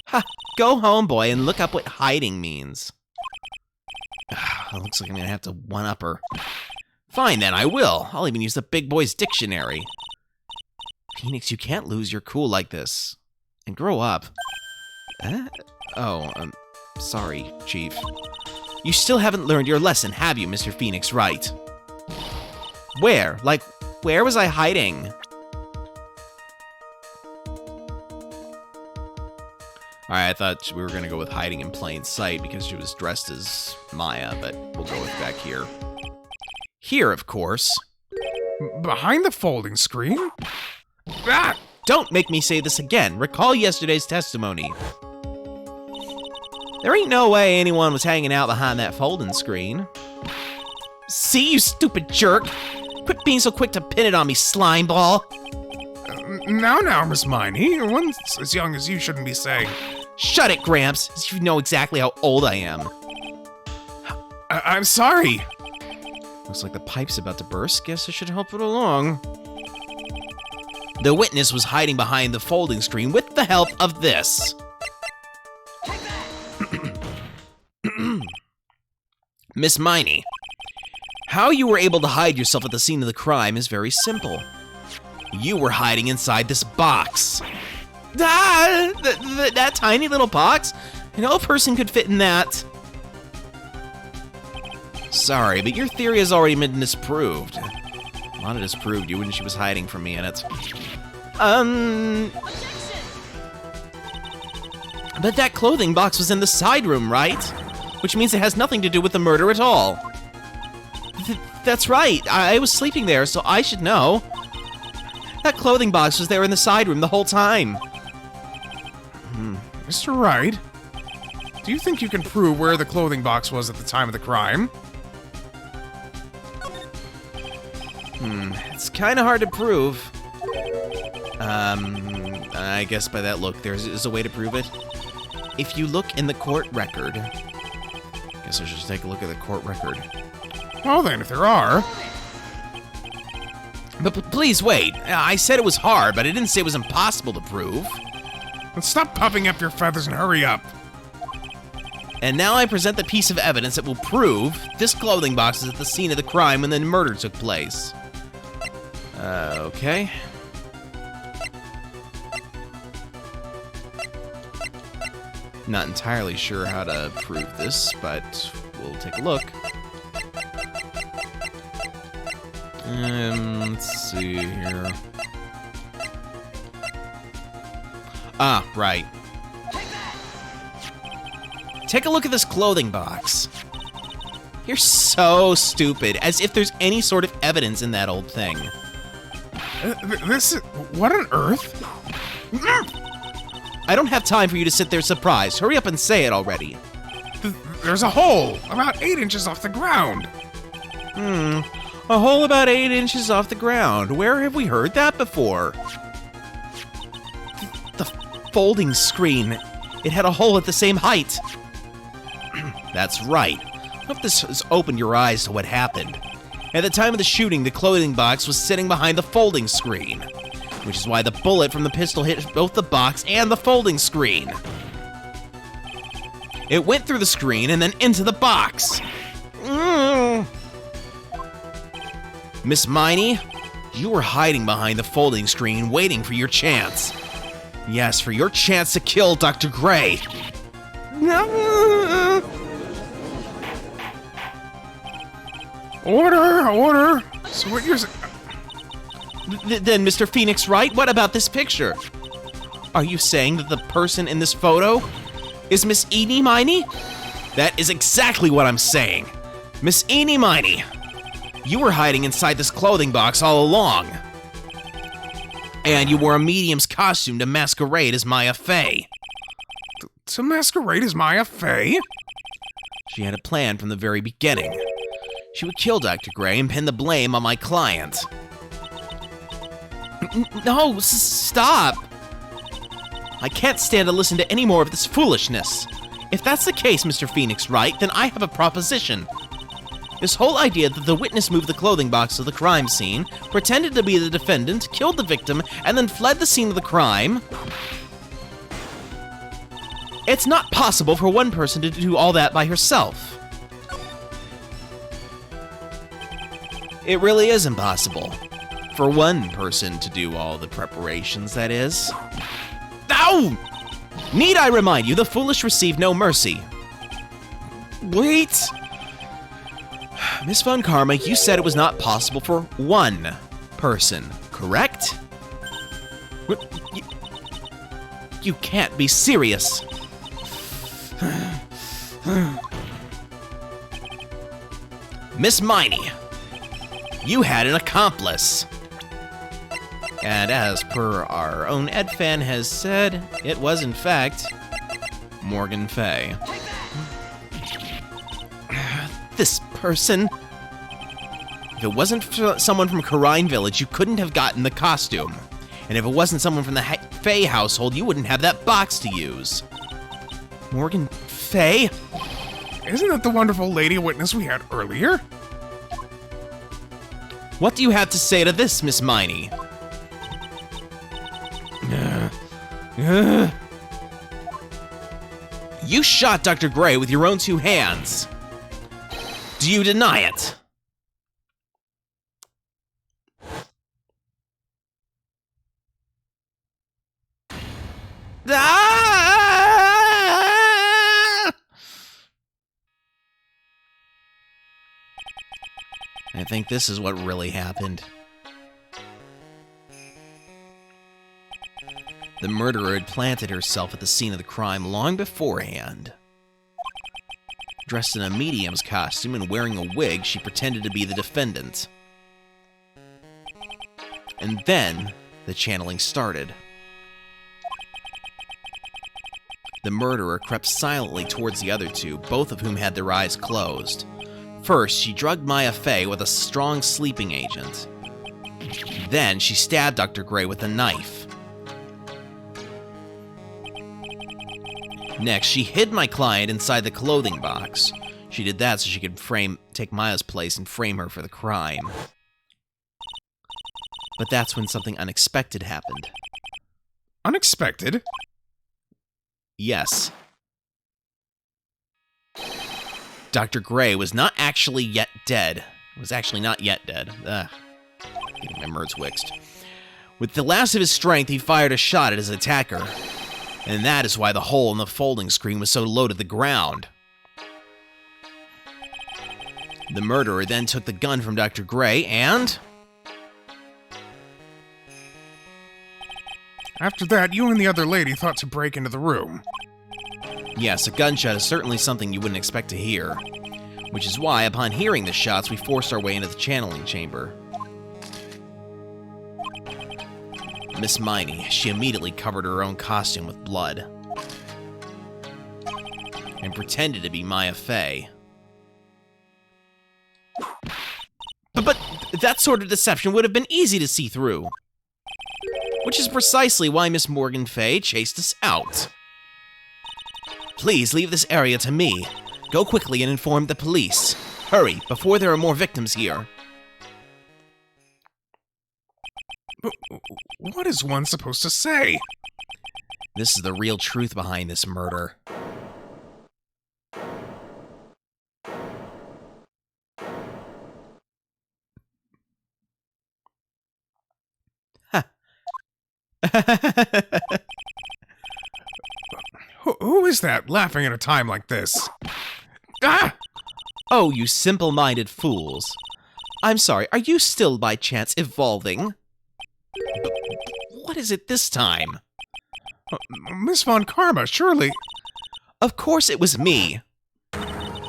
Ha! Go home, boy, and look up what hiding means. Looks like I'm gonna have to one-up her. Fine, then, I will. I'll even use the big boy's dictionary. Phoenix, you can't lose your cool like this. And grow up. Oh, sorry, Chief. You still haven't learned your lesson, have you, Mr. Phoenix Wright? Where? Like, where was I hiding? Alright, I thought we were gonna go with hiding in plain sight because she was dressed as Maya, but we'll go with back here. Here, of course. Behind the folding screen? Ah! Don't make me say this again. Recall yesterday's testimony. There ain't no way anyone was hanging out behind that folding screen. See, you stupid jerk! Quit being so quick to pin it on me, slime ball! Now, Miss Miney. One as young as you shouldn't be saying. Shut it, Gramps, as you know exactly how old I am. I'm sorry. Looks like the pipe's about to burst. Guess I should help it along. The witness was hiding behind the folding screen with the help of this. Miss Miney, how you were able to hide yourself at the scene of the crime is very simple. You were hiding inside this box. Ah, that tiny little box? No person could fit in that. Sorry, but your theory has already been disproved. Lana disproved you when she was hiding from me in it. But that clothing box was in the side room, right? Which means it has nothing to do with the murder at all. That's right. I was sleeping there, so I should know. That clothing box was there in the side room the whole time. Mr. Wright, do you think you can prove where the clothing box was at the time of the crime? It's kind of hard to prove. I guess by that look, there's a way to prove it. If you look in the court record. Guess I should take a look at the court record. Well then, if there are. But please wait. I said it was hard, but I didn't say it was impossible to prove. Then stop puffing up your feathers and hurry up. And now I present the piece of evidence that will prove this clothing box is at the scene of the crime when the murder took place. Okay. Not entirely sure how to prove this, but we'll take a look. Let's see here. Ah, right. Take a look at this clothing box. You're so stupid, as if there's any sort of evidence in that old thing. What on earth? I don't have time for you to sit there surprised. Hurry up and say it already. There's a hole about 8 inches off the ground. A hole about 8 inches off the ground. Where have we heard that before? The folding screen. It had a hole at the same height. That's right. I hope this has opened your eyes to what happened. At the time of the shooting, the clothing box was sitting behind the folding screen, which is why the bullet from the pistol hit both the box and the folding screen. It went through the screen and then into the box. Miss Miney, you were hiding behind the folding screen waiting for your chance. Yes, for your chance to kill Dr. Gray. Order! So what you're saying? Then, Mr. Phoenix Wright, what about this picture? Are you saying that the person in this photo is Miss Eenie Miney? That is exactly what I'm saying. Miss Eenie Miney, you were hiding inside this clothing box all along. And you wore a medium's costume to masquerade as Maya Fey. To masquerade as Maya Fey? She had a plan from the very beginning. She would kill Dr. Gray and pin the blame on my client. No, stop! I can't stand to listen to any more of this foolishness. If that's the case, Mr. Phoenix Wright, then I have a proposition. This whole idea that the witness moved the clothing box to the crime scene, pretended to be the defendant, killed the victim, and then fled the scene of the crime. It's not possible for one person to do all that by herself. It really is impossible. For one person to do all the preparations, that is. Ow! Need I remind you, the foolish receive no mercy. Wait! Miss Von Karma, you said it was not possible for one person, correct? You can't be serious. Miss Miney, you had an accomplice. And as per our own Ed fan has said, it was in fact Morgan Fay. This person. If it wasn't for someone from Karine Village, you couldn't have gotten the costume. And if it wasn't someone from the Fay household, you wouldn't have that box to use. Morgan Fay? Isn't that the wonderful lady witness we had earlier? What do you have to say to this, Miss Miney? You shot Dr. Gray with your own two hands. Do you deny it? I think this is what really happened. The murderer had planted herself at the scene of the crime long beforehand. Dressed in a medium's costume and wearing a wig, she pretended to be the defendant. And then, the channeling started. The murderer crept silently towards the other two, both of whom had their eyes closed. First, she drugged Maya Fey with a strong sleeping agent. Then, she stabbed Dr. Gray with a knife. Next, she hid my client inside the clothing box. She did that so she could take Maya's place and frame her for the crime. But that's when something unexpected happened. Unexpected? Yes. Dr. Gray was not actually yet dead. Was actually not yet dead. Getting my words mixed. With the last of his strength, he fired a shot at his attacker. And that is why the hole in the folding screen was so low to the ground. The murderer then took the gun from Dr. Gray and... After that, you and the other lady thought to break into the room. Yes, a gunshot is certainly something you wouldn't expect to hear. Which is why, upon hearing the shots, we forced our way into the channeling chamber. Miss Miney, she immediately covered her own costume with blood. And pretended to be Maya Fey. But that sort of deception would have been easy to see through. Which is precisely why Miss Morgan Fay chased us out. Please leave this area to me. Go quickly and inform the police. Hurry, before there are more victims here. What is one supposed to say? This is the real truth behind this murder. Who is that laughing at a time like this? Ah! Oh, you simple-minded fools. I'm sorry, are you still by chance evolving? What is it this time? Miss Von Karma, surely... Of course it was me.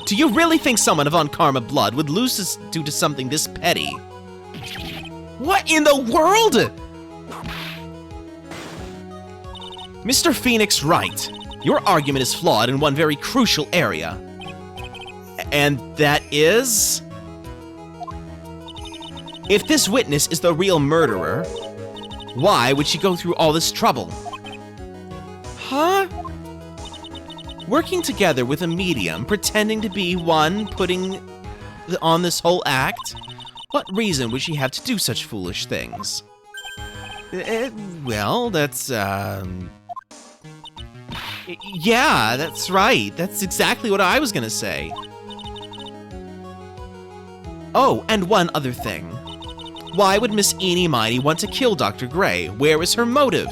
Do you really think someone of Von Karma blood would lose this due to something this petty? What in the world? Mr. Phoenix Wright, your argument is flawed in one very crucial area. And that is... If this witness is the real murderer, why would she go through all this trouble? Huh? Working together with a medium, pretending to be one, putting on this whole act? What reason would she have to do such foolish things? Well, that's, yeah, that's right. That's exactly what I was gonna say. Oh, and one other thing. Why would Miss Eenie Miney want to kill Dr. Gray? Where is her motive?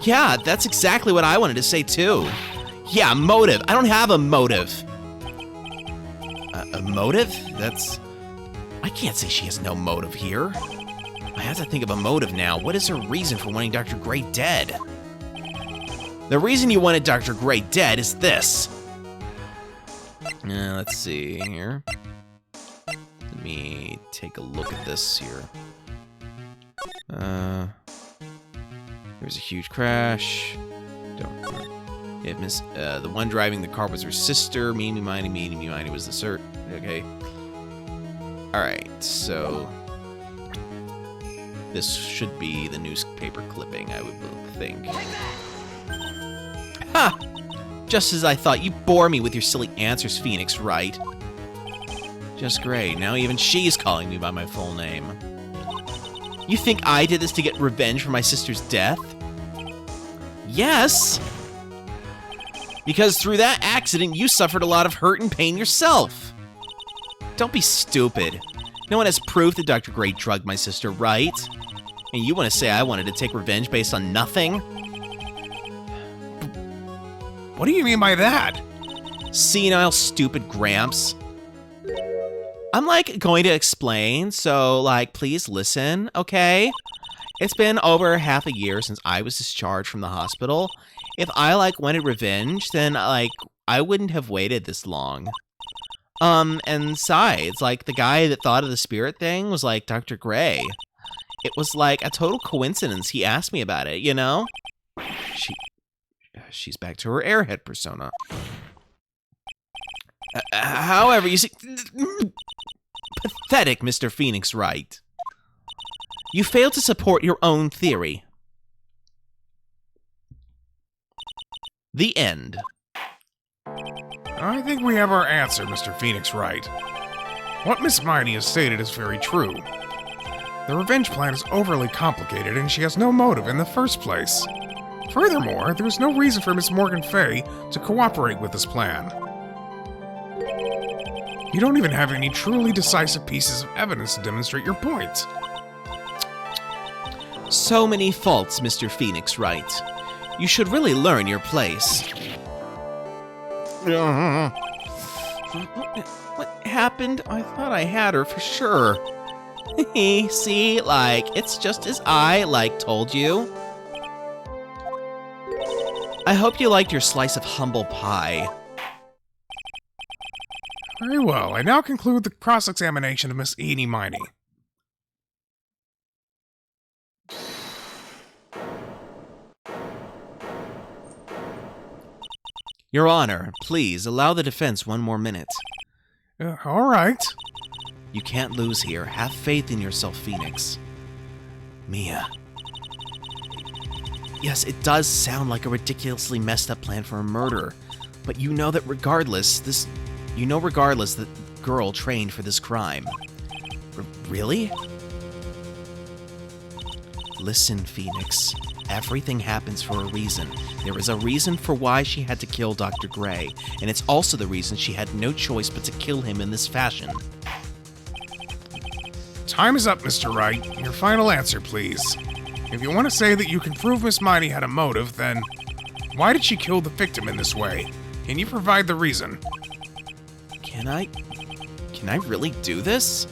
Yeah, that's exactly what I wanted to say too. Yeah, motive. I don't have a motive. A motive? I can't say she has no motive here. I have to think of a motive now. What is her reason for wanting Dr. Gray dead? The reason you wanted Dr. Gray dead is this. Let's see here. Let me take a look at this here. There's a huge crash. The one driving the car was her sister. Meeny, miny was the cert. Okay. Alright, so... this should be the newspaper clipping, I would think. Ha! Just as I thought. You bore me with your silly answers, Phoenix Wright. Just great. Now even she's calling me by my full name. You think I did this to get revenge for my sister's death? Yes! Because through that accident, you suffered a lot of hurt and pain yourself. Don't be stupid. No one has proof that Dr. Gray drugged my sister, right? And you want to say I wanted to take revenge based on nothing? What do you mean by that? Senile, stupid Gramps. I'm, going to explain, so, please listen, okay? It's been over half a year since I was discharged from the hospital. If I, wanted revenge, then, I wouldn't have waited this long. And besides, the guy that thought of the spirit thing was, Dr. Gray. It was, a total coincidence he asked me about it, you know? She's back to her airhead persona. However, you see... Pathetic, Mr. Phoenix Wright. You failed to support your own theory. The end. I think we have our answer, Mr. Phoenix Wright. What Miss Miney has stated is very true. The revenge plan is overly complicated, and she has no motive in the first place. Furthermore, there's no reason for Miss Morgan Fay to cooperate with this plan. You don't even have any truly decisive pieces of evidence to demonstrate your point. So many faults, Mr. Phoenix Wright. You should really learn your place. What happened? I thought I had her for sure. See, it's just as I, told you. I hope you liked your slice of humble pie. Very well, I now conclude the cross-examination of Miss Eenie Miney. Your Honor, please allow the defense one more minute. All right. You can't lose here. Have faith in yourself, Phoenix. Mia. Yes, it does sound like a ridiculously messed up plan for a murder, but you know that regardless, that girl trained for this crime. Really? Listen, Phoenix. Everything happens for a reason. There is a reason for why she had to kill Dr. Gray, and it's also the reason she had no choice but to kill him in this fashion. Time is up, Mr. Wright. Your final answer, please. If you want to say that you can prove Miss Miney had a motive, then why did she kill the victim in this way? Can you provide the reason? Can I really do this?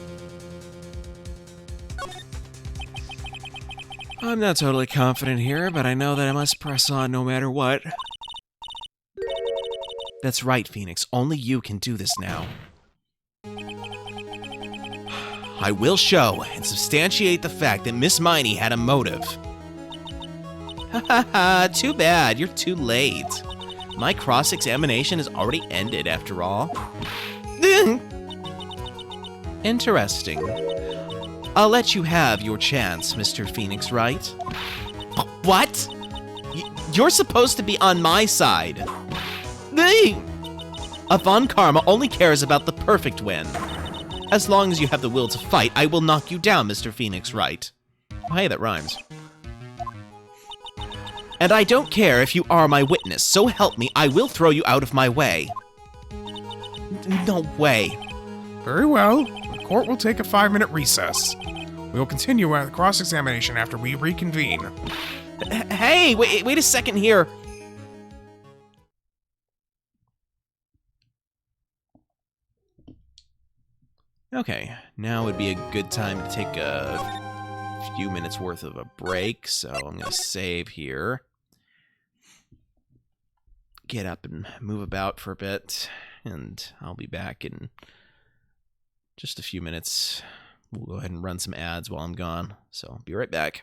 I'm not totally confident here, but I know that I must press on no matter what. That's right, Phoenix. Only you can do this now. I will show and substantiate the fact that Miss Miney had a motive. Ha ha ha, too bad. You're too late. My cross-examination has already ended, after all. Interesting. I'll let you have your chance, Mr. Phoenix Wright. What? You're supposed to be on my side. A Von Karma only cares about the perfect win. As long as you have the will to fight, I will knock you down, Mr. Phoenix Wright. Oh, hey, that rhymes. And I don't care if you are my witness, so help me, I will throw you out of my way. No way. Very well. The court will take a 5-minute recess. We will continue our cross-examination after we reconvene. Hey, wait a second here. Okay, now would be a good time to take a few minutes worth of a break, so I'm going to save here. Get up and move about for a bit, and I'll be back in just a few minutes. We'll go ahead and run some ads while I'm gone, so I'll be right back.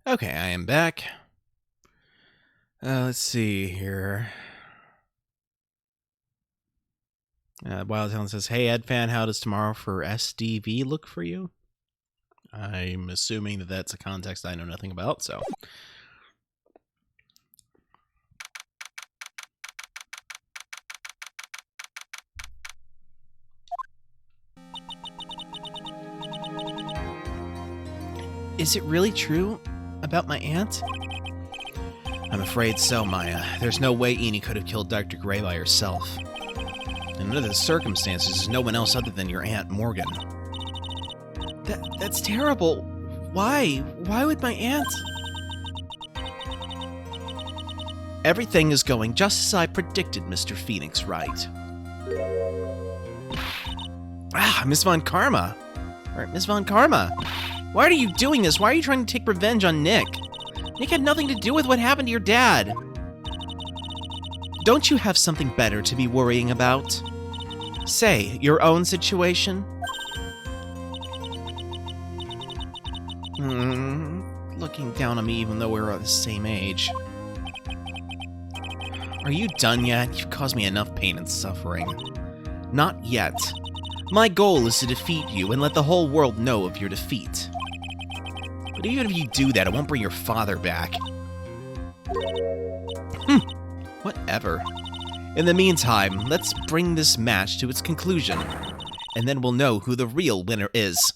Okay, I am back. Let's see here. Wild Talent says, "Hey, Ed fan, how does tomorrow for SDV look for you?" I'm assuming that that's a context I know nothing about, so. Is it really true about my aunt? I'm afraid so, Maya. There's no way Enid could have killed Dr. Gray by herself. And under the circumstances, there's no one else other than your Aunt Morgan. That's terrible. Why? Why would my aunt? Everything is going just as I predicted, Mr. Phoenix Wright. Ah, Miss Von Karma. Or Miss Von Karma. Why are you doing this? Why are you trying to take revenge on Nick? Nick had nothing to do with what happened to your dad. Don't you have something better to be worrying about? Say, your own situation? Looking down on me even though we're the same age. Are you done yet? You've caused me enough pain and suffering. Not yet. My goal is to defeat you and let the whole world know of your defeat. But even if you do that, it won't bring your father back. Whatever. In the meantime, let's bring this match to its conclusion, and then we'll know who the real winner is.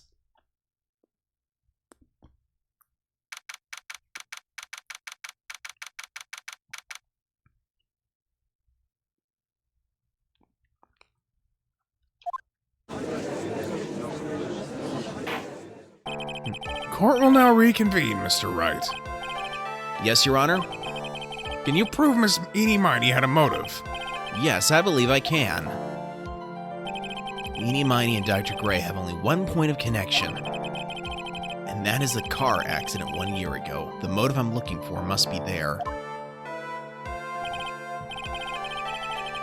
Court will now reconvene, Mr. Wright. Yes, Your Honor? Can you prove Miss Eenie Miney had a motive? Yes, I believe I can. Eenie Miney and Dr. Gray have only one point of connection, and that is the car accident 1 year ago. The motive I'm looking for must be there.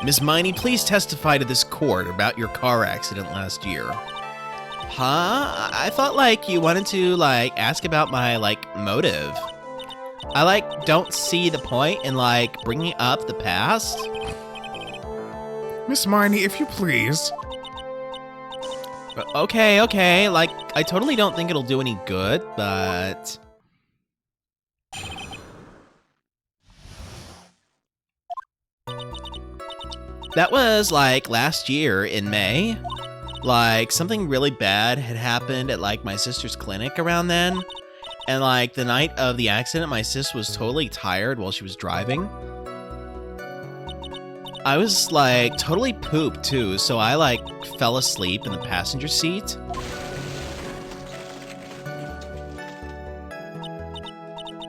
Miss Miney, please testify to this court about your car accident last year. Huh? I thought, you wanted to, ask about my, motive. I, don't see the point in, bringing up the past. Miss Miney, if you please. Okay. I totally don't think it'll do any good, but... That was, last year in May. Something really bad had happened at, my sister's clinic around then. And, the night of the accident, my sis was totally tired while she was driving. I was, totally pooped, too, so I, fell asleep in the passenger seat.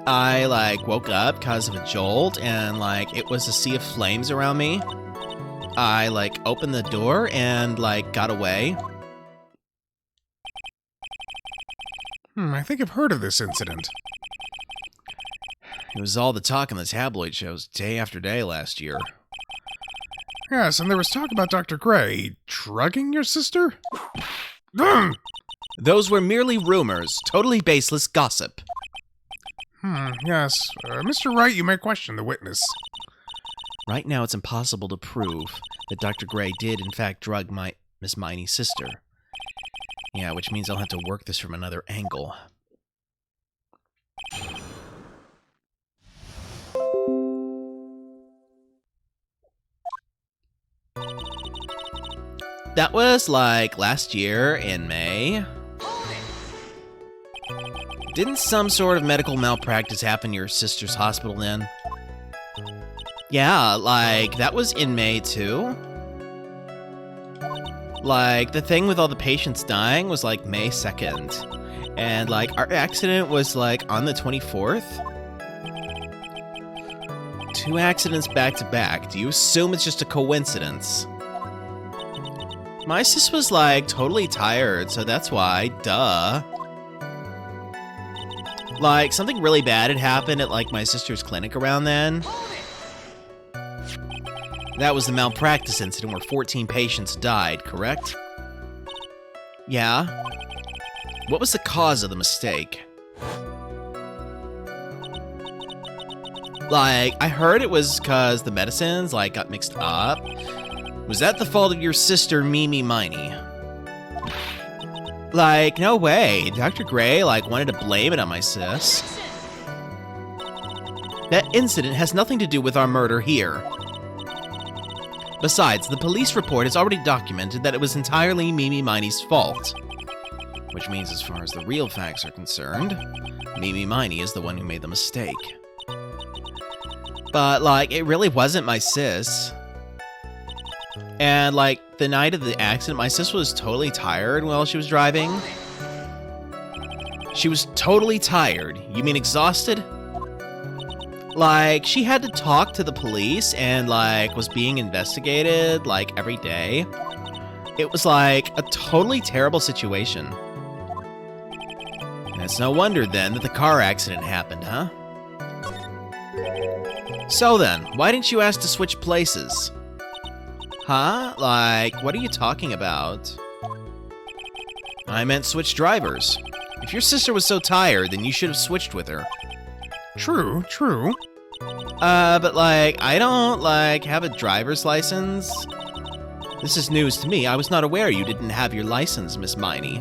I, woke up because of a jolt, and, it was a sea of flames around me. I, opened the door and, got away. I think I've heard of this incident. It was all the talk on the tabloid shows day after day last year. Yes, and there was talk about Dr. Gray drugging your sister? Those were merely rumors, totally baseless gossip. Yes. Mr. Wright, you may question the witness. Right now, it's impossible to prove that Dr. Gray did, in fact, drug Miss Miney's sister. Yeah, which means I'll have to work this from another angle. That was, last year in May. Didn't some sort of medical malpractice happen in your sister's hospital then? Yeah, that was in May, too. The thing with all the patients dying was, May 2nd. And, our accident was, on the 24th? 2 accidents back to back. Do you assume it's just a coincidence? My sis was, totally tired, so that's why. Duh. Something really bad had happened at, my sister's clinic around then. That was the malpractice incident where 14 patients died, correct? Yeah. What was the cause of the mistake? I heard it was because the medicines, got mixed up. Was that the fault of your sister, Mimi Miney? No way. Dr. Gray, wanted to blame it on my sis. That incident has nothing to do with our murder here. Besides, the police report has already documented that it was entirely Mimi Miney's fault. Which means, as far as the real facts are concerned, Mimi Miney is the one who made the mistake. But, it really wasn't my sis. And, the night of the accident, my sis was totally tired while she was driving. She was totally tired. You mean exhausted? Like, she had to talk to the police and, like, was being investigated, like, every day. It was, like, a totally terrible situation. And it's no wonder, then, that the car accident happened, huh? So then, why didn't you ask to switch places? Huh? Like, what are you talking about? I meant switch drivers. If your sister was so tired, then you should have switched with her. True, true. But, like, I don't, like, have a driver's license. This is news to me. I was not aware you didn't have your license, Miss Miney.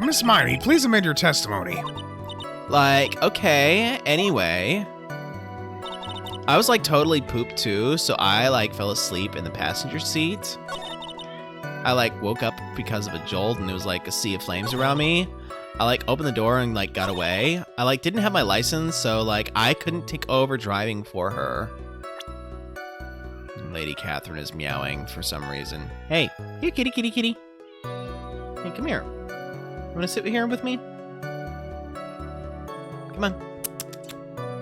Miss Miney, please amend your testimony. Like, okay, anyway. I was, like, totally pooped, too, so I, like, fell asleep in the passenger seat. I, like, woke up because of a jolt, and it was, like, a sea of flames around me. I, like, opened the door and, like, got away. I, like, didn't have my license, so, like, I couldn't take over driving for her. Lady Catherine is meowing for some reason. Hey, here, kitty, kitty, kitty. Hey, come here. You wanna sit here with me? Come on.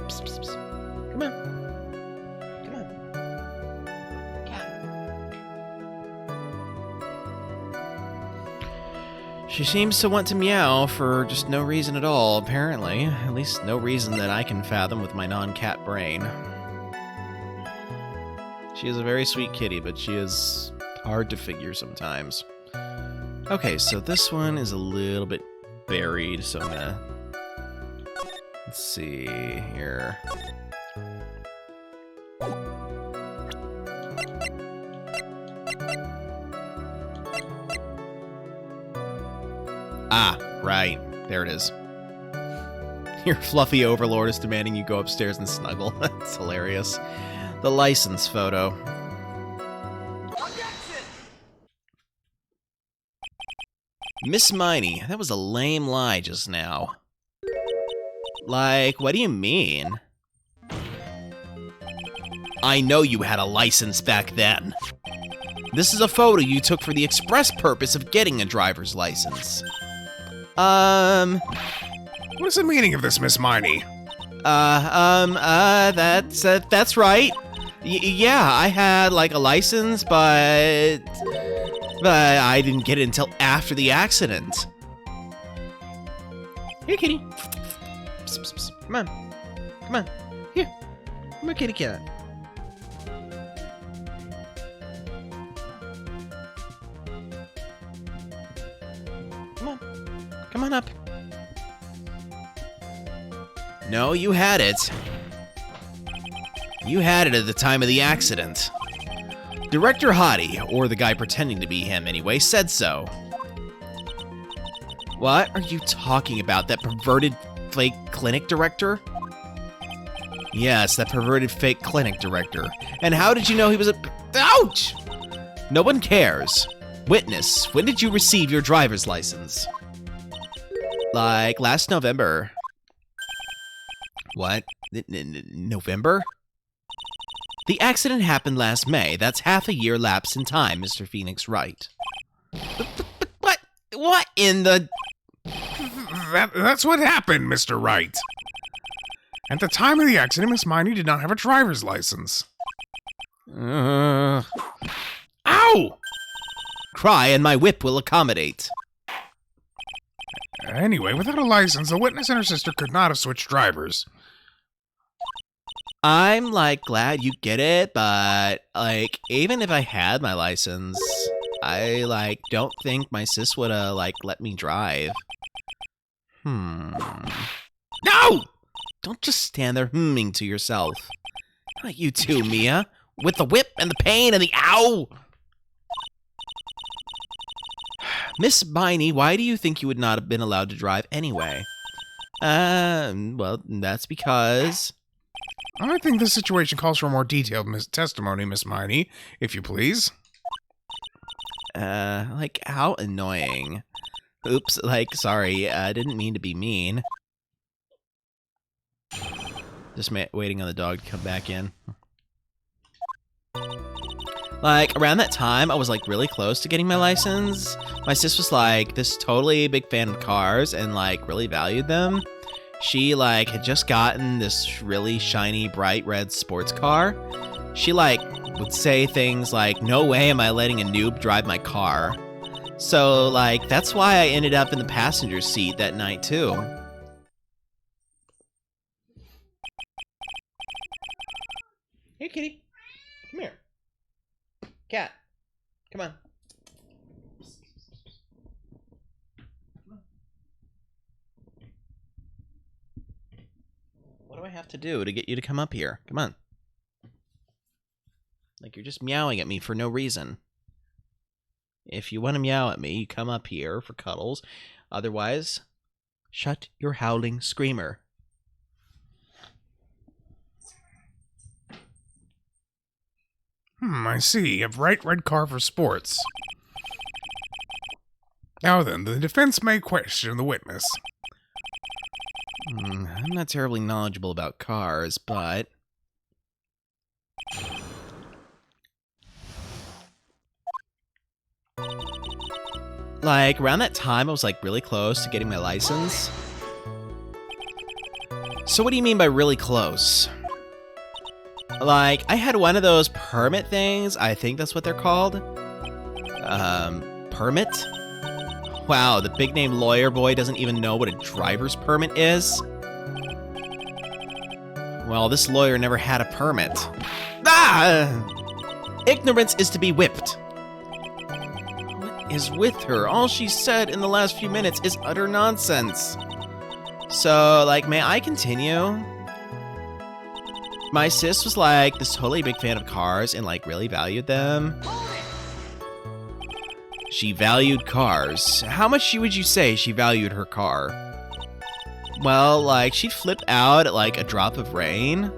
Psst, psst, psst. Come on. Come on. She seems to want to meow for just no reason at all, apparently. At least no reason that I can fathom with my non-cat brain. She is a very sweet kitty, but she is hard to figure sometimes. Okay, so this one is a little bit buried, so I'm gonna... Let's see here. Ah, right. There it is. Your fluffy overlord is demanding you go upstairs and snuggle. That's hilarious. The license photo. Miss Miney, that was a lame lie just now. Like, what do you mean? I know you had a license back then. This is a photo you took for the express purpose of getting a driver's license. What is the meaning of this, Miss Miney? That's right. Yeah, I had, like, a license, but I didn't get it until after the accident. Here, kitty. Psst, psst, psst. Come on. Come on. Here. Come here, kitty cat. Come on. Come on up. No, you had it. You had it at the time of the accident. Director Hottie, or the guy pretending to be him anyway, said so. What are you talking about? That perverted fake clinic director? Yes, that perverted fake clinic director. And how did you know he was a... Ouch! No one cares. Witness, when did you receive your driver's license? Like, last November. What? November? The accident happened last May. That's half a year lapse in time, Mr. Phoenix Wright. But what in the... That's what happened, Mr. Wright. At the time of the accident, Miss Miney did not have a driver's license. Ow! Cry and my whip will accommodate. Anyway, without a license, the witness and her sister could not have switched drivers. I'm, like, glad you get it, but, like, even if I had my license, I, like, don't think my sis would've, like, let me drive. No! Don't just stand there humming to yourself. Not you too, Mia. With the whip and the pain and the ow! Miss Miney, why do you think you would not have been allowed to drive anyway? Well, that's because... I think this situation calls for a more detailed testimony, Miss Miney, if you please. Like, how annoying. Oops, like, sorry, I didn't mean to be mean. Just waiting on the dog to come back in. Like, around that time, I was, like, really close to getting my license. My sis was, like, this totally big fan of cars and, like, really valued them. She, like, had just gotten this really shiny, bright red sports car. She, like, would say things like, "No way am I letting a noob drive my car." So, like, that's why I ended up in the passenger seat that night, too. Hey, kitty. Come here. Cat. Come on. What do I have to do to get you to come up here? Come on. Like, you're just meowing at me for no reason. If you want to meow at me, you come up here for cuddles. Otherwise, shut your howling screamer. I see. A bright red car for sports. Now then, the defense may question the witness. I'm not terribly knowledgeable about cars, but... like, around that time, I was, like, really close to getting my license. So what do you mean by really close? Like, I had one of those permit things. I think that's what they're called. Permit? Wow, the big-name lawyer boy doesn't even know what a driver's permit is? Well, this lawyer never had a permit. Ah! Ignorance is to be whipped. What is with her? All she said in the last few minutes is utter nonsense. So, like, may I continue? My sis was, like, this totally big fan of cars and, like, really valued them. She valued cars. How much would you say she valued her car? Well, like, she'd flip out at, like, a drop of rain.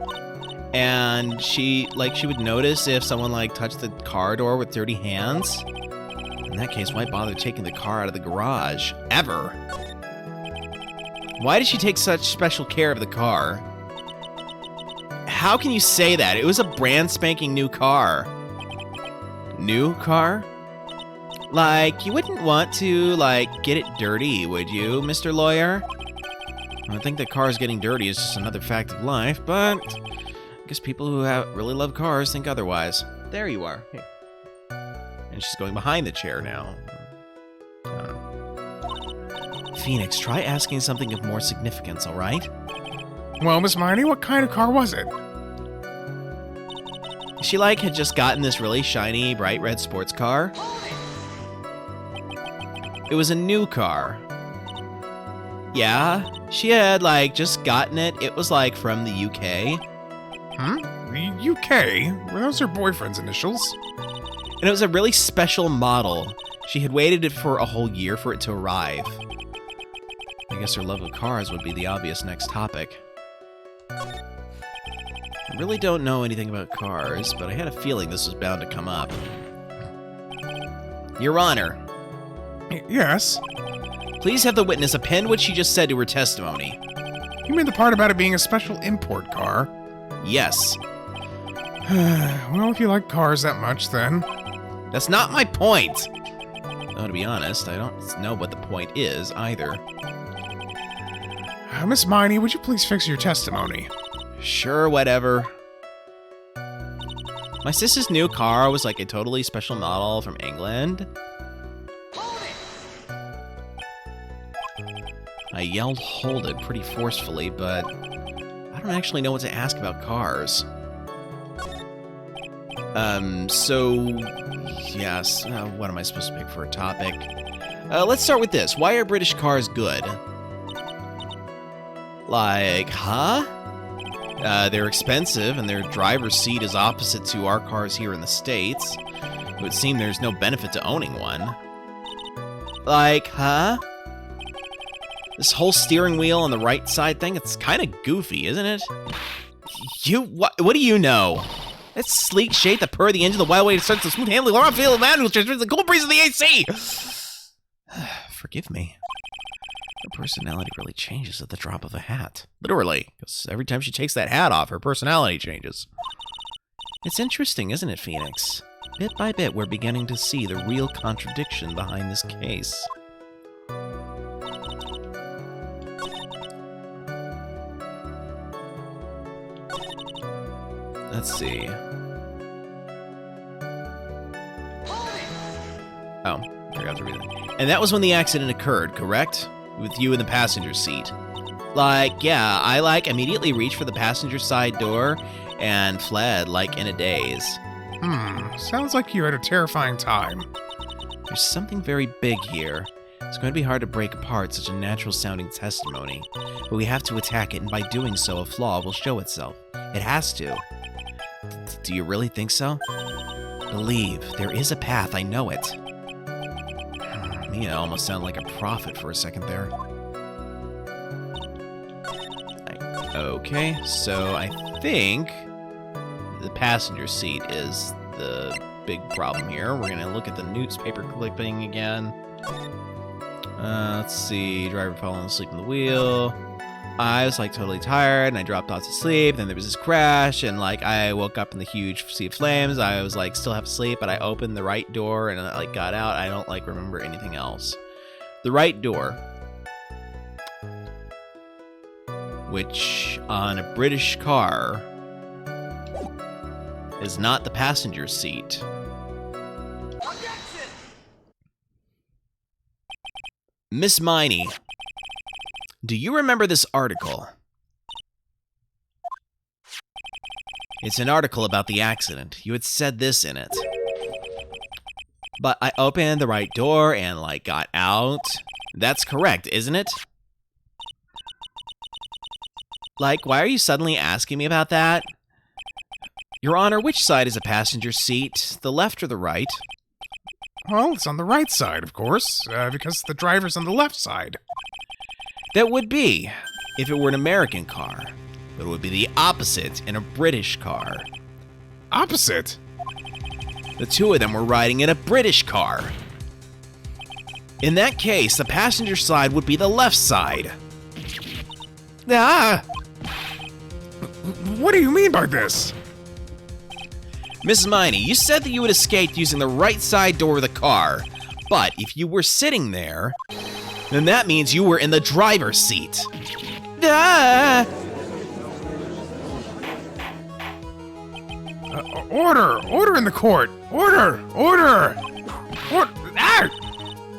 And she would notice if someone, like, touched the car door with dirty hands. In that case, why bother taking the car out of the garage? Ever. Why did she take such special care of the car? How can you say that? It was a brand spanking new car. New car? Like, you wouldn't want to, like, get it dirty, would you, Mr. Lawyer? I think that cars getting dirty is just another fact of life, but I guess people who really love cars think otherwise. There you are. Hey. And she's going behind the chair now. Phoenix, try asking something of more significance, all right? Well, Miss Miney, what kind of car was it? She, like, had just gotten this really shiny, bright red sports car. It was a new car. Yeah, she had, like, just gotten it. It was, like, from the UK. The UK? Were those her boyfriend's initials? And it was a really special model. She had waited for a whole year for it to arrive. I guess her love of cars would be the obvious next topic. I really don't know anything about cars, but I had a feeling this was bound to come up. Your Honor. Yes? Please have the witness append what she just said to her testimony. You mean the part about it being a special import car? Yes. Well, if you like cars that much, then... That's not my point! Though, to be honest, I don't know what the point is, either. Miss Miney, would you please fix your testimony? Sure, whatever. My sister's new car was like a totally special model from England. I yelled hold it pretty forcefully, but I don't actually know what to ask about cars. Yes, what am I supposed to pick for a topic? Let's start with this. Why are British cars good? Like, huh? They're expensive, and their driver's seat is opposite to our cars here in the States. It would seem there's no benefit to owning one. Like, huh? This whole steering wheel on the right side thing, it's kind of goofy, isn't it? What do you know? That sleek shape, the purr of the engine, the wild way to start the smooth handling, the feel of the manual transmission, the cool breeze of the AC! Forgive me. Her personality really changes at the drop of a hat. Literally, because every time she takes that hat off, her personality changes. It's interesting, isn't it, Phoenix? Bit by bit, we're beginning to see the real contradiction behind this case. Let's see. Oh, forgot to read it. And that was when the accident occurred, correct? With you in the passenger seat. Like, yeah, I, immediately reached for the passenger side door and fled, in a daze. Sounds like you had a terrifying time. There's something very big here. It's going to be hard to break apart such a natural-sounding testimony, but we have to attack it, and by doing so, a flaw will show itself. It has to. Do you really think so? Believe. There is a path, I know it. Mia almost sounded like a prophet for a second there. Okay, so I think the passenger seat is the big problem here. We're gonna look at the newspaper clipping again. Let's see, driver falling asleep in the wheel. I was totally tired and I dropped off to sleep. Then there was this crash and I woke up in the huge sea of flames. I was still half asleep, but I opened the right door and I got out. I don't remember anything else. The right door, which on a British car is not the passenger seat. Miss Miney, do you remember this article? It's an article about the accident. You had said this in it. But I opened the right door and, got out. That's correct, isn't it? Why are you suddenly asking me about that? Your Honor, which side is a passenger seat? The left or the right? Well, it's on the right side, of course, because the driver's on the left side. That would be, if it were an American car. But it would be the opposite in a British car. Opposite? The two of them were riding in a British car. In that case, the passenger side would be the left side. Ah! What do you mean by this? Miss Miney, you said that you had escaped using the right side door of the car. But if you were sitting there, then that means you were in the driver's seat. Ah! Order! Order in the court! Order! Order! Ah!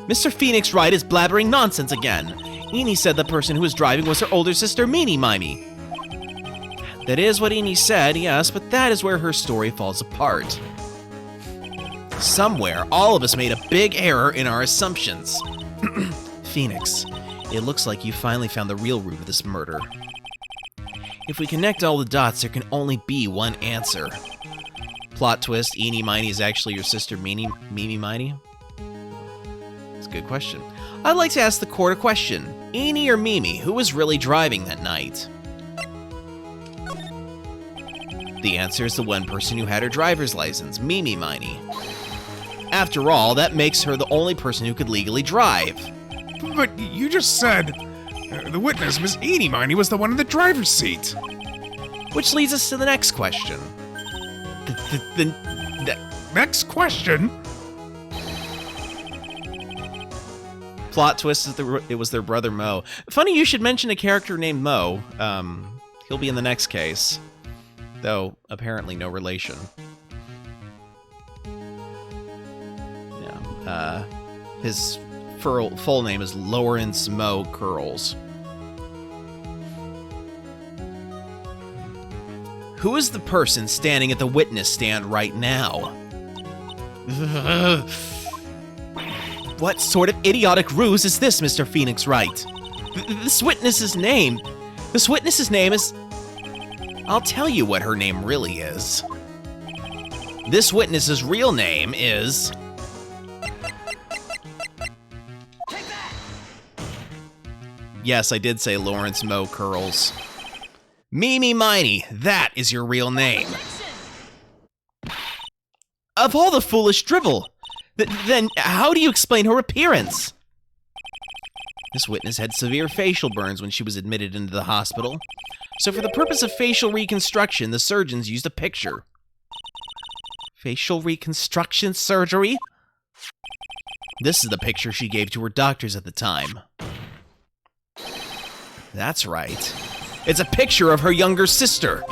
Mr. Phoenix Wright is blabbering nonsense again. Eenie said the person who was driving was her older sister, Meanie Mimey. That is what Eenie said, yes, but that is where her story falls apart. Somewhere, all of us made a big error in our assumptions. Phoenix, it looks like you finally found the real root of this murder. If we connect all the dots, there can only be one answer. Plot twist, Eenie Miney is actually your sister Mimi Miney? That's a good question. I'd like to ask the court a question. Eenie or Mimi, who was really driving that night? The answer is the one person who had her driver's license, Mimi Miney. After all, that makes her the only person who could legally drive. But you just said the witness, Miss Eenie Miney, was the one in the driver's seat. Which leads us to the next question. The next question? Plot twist is it was their brother Mo. Funny you should mention a character named Mo. He'll be in the next case. Though, apparently no relation. Yeah. His full name is Lawrence Mo Curls. Who is the person standing at the witness stand right now? What sort of idiotic ruse is this, Mr. Phoenix Wright? This witness's name is... I'll tell you what her name really is. This witness's real name is... Yes, I did say Lawrence Mo Curls. Mimi Miney, that is your real name. Of all the foolish drivel, then how do you explain her appearance? This witness had severe facial burns when she was admitted into the hospital. So for the purpose of facial reconstruction, the surgeons used a picture. Facial reconstruction surgery? This is the picture she gave to her doctors at the time. That's right. It's a picture of her younger sister.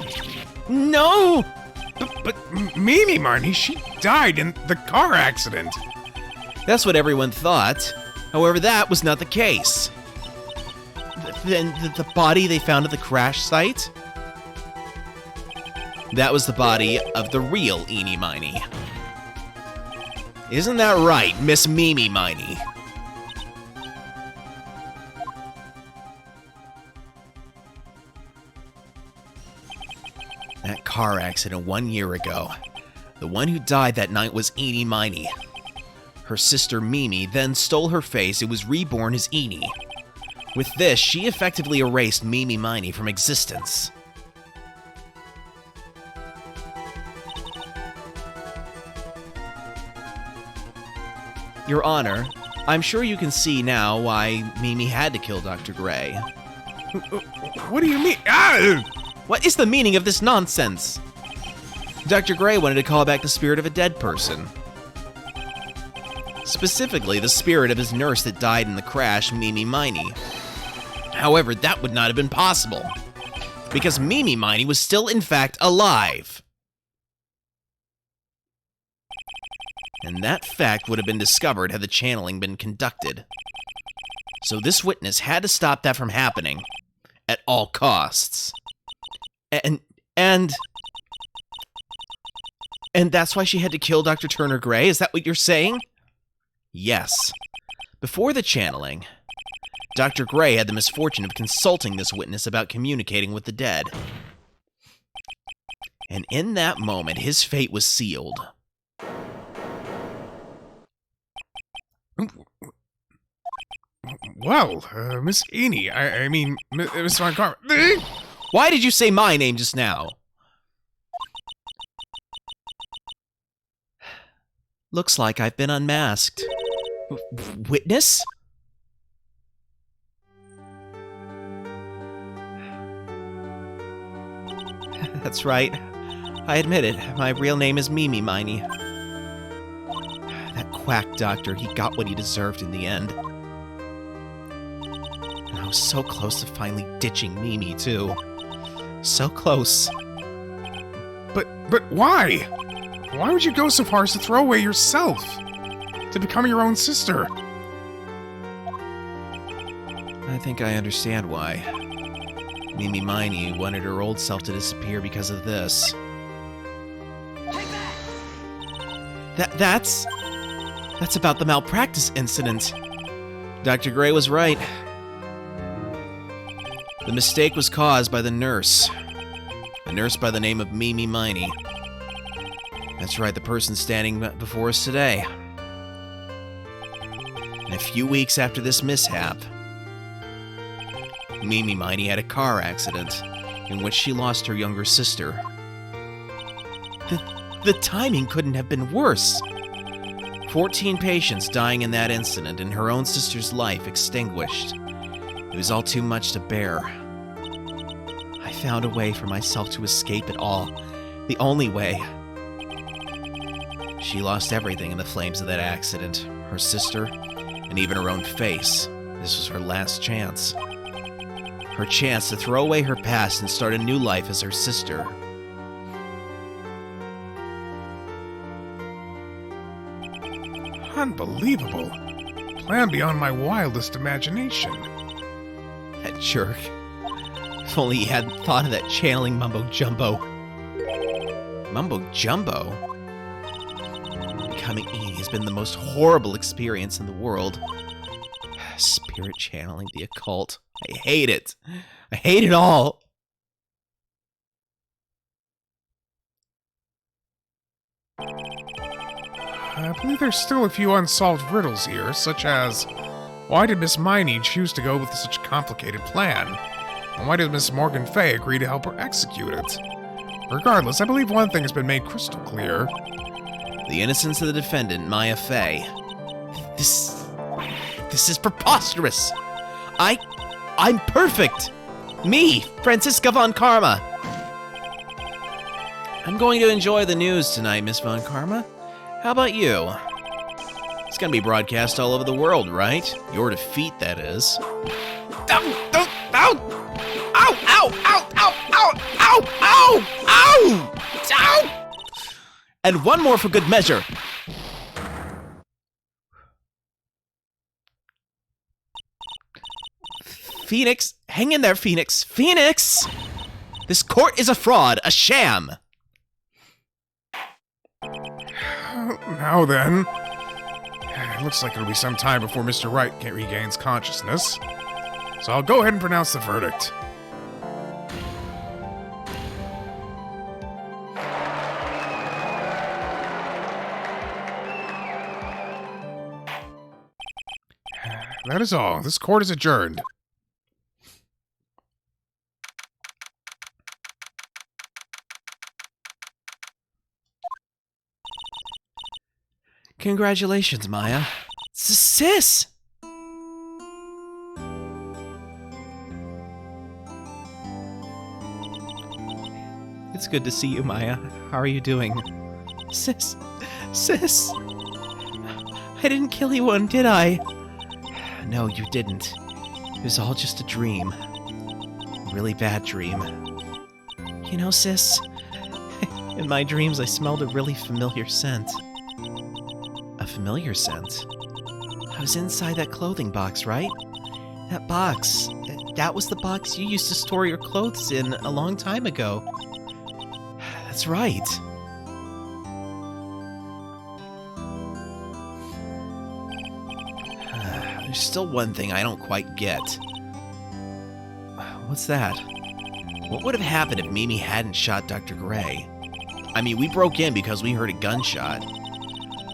No! But Mimi Marnie, she died in the car accident. That's what everyone thought. However, that was not the case. Then the body they found at the crash site? That was the body of the real Eenie Miney. Isn't that right, Miss Mimi Miney? That car accident 1 year ago. The one who died that night was Eenie Miney. Her sister Mimi then stole her face and was reborn as Eenie. With this, she effectively erased Mimi Miney from existence. Your Honor, I'm sure you can see now why Mimi had to kill Dr. Gray. What do you mean? Ah! What is the meaning of this nonsense? Dr. Gray wanted to call back the spirit of a dead person. Specifically, the spirit of his nurse that died in the crash, Mimi Miney. However, that would not have been possible, because Mimi Miney was still, in fact, alive. And that fact would have been discovered had the channeling been conducted. So this witness had to stop that from happening, at all costs. And that's why she had to kill Dr. Turner Gray? Is that what you're saying? Yes. Before the channeling, Dr. Gray had the misfortune of consulting this witness about communicating with the dead. And in that moment, his fate was sealed. Well, Miss Eenie, I mean, Miss Von Karma. Why did you say my name just now? Looks like I've been unmasked. Witness? That's right. I admit it. My real name is Mimi Miney. That quack doctor, he got what he deserved in the end. And I was so close to finally ditching Mimi, too. So close. But why? Why would you go so far as to throw away yourself? To become your own sister? I think I understand why. Mimi Miney wanted her old self to disappear because of this. That's about the malpractice incident. Dr. Gray was right. The mistake was caused by the nurse. A nurse by the name of Mimi Miney. That's right, the person standing before us today. And a few weeks after this mishap, Mimi Miney had a car accident in which she lost her younger sister. The timing couldn't have been worse. 14 patients dying in that incident and her own sister's life extinguished. It was all too much to bear. I found a way for myself to escape it all. The only way. She lost everything in the flames of that accident. Her sister, and even her own face. This was her last chance. Her chance to throw away her past and start a new life as her sister. Unbelievable. Plan beyond my wildest imagination. That jerk. If only he hadn't thought of that channeling mumbo-jumbo. Mumbo-jumbo? Becoming Eenie has been the most horrible experience in the world. Spirit channeling, the occult. I hate it. I hate it all. I believe there's still a few unsolved riddles here, such as, why did Miss Miney choose to go with such a complicated plan? And why did Miss Morgan Fay agree to help her execute it? Regardless, I believe one thing has been made crystal clear. The innocence of the defendant, Maya Fay. This is preposterous. I'm perfect. Me, Franziska von Karma. I'm going to enjoy the news tonight, Miss von Karma. How about you? It's going to be broadcast all over the world, right? Your defeat, that is. Ow! Ow! Ow! Ow! Ow! Ow! Ow! Ow! Ow! Ow! Ow! And one more for good measure. Phoenix, hang in there, Phoenix. Phoenix! This court is a fraud, a sham. Now then. It looks like it'll be some time before Mr. Wright regains consciousness. So I'll go ahead and pronounce the verdict. That is all. This court is adjourned. Congratulations, Maya. Sis! It's good to see you, Maya. How are you doing? Sis! I didn't kill anyone, did I? No, you didn't. It was all just a dream. A really bad dream. You know, sis, in my dreams I smelled a really familiar scent. A familiar scent? I was inside that clothing box, right? That box. That was the box you used to store your clothes in a long time ago. That's right. There's still one thing I don't quite get. What's that? What would have happened if Mimi hadn't shot Dr. Gray? I mean, we broke in because we heard a gunshot.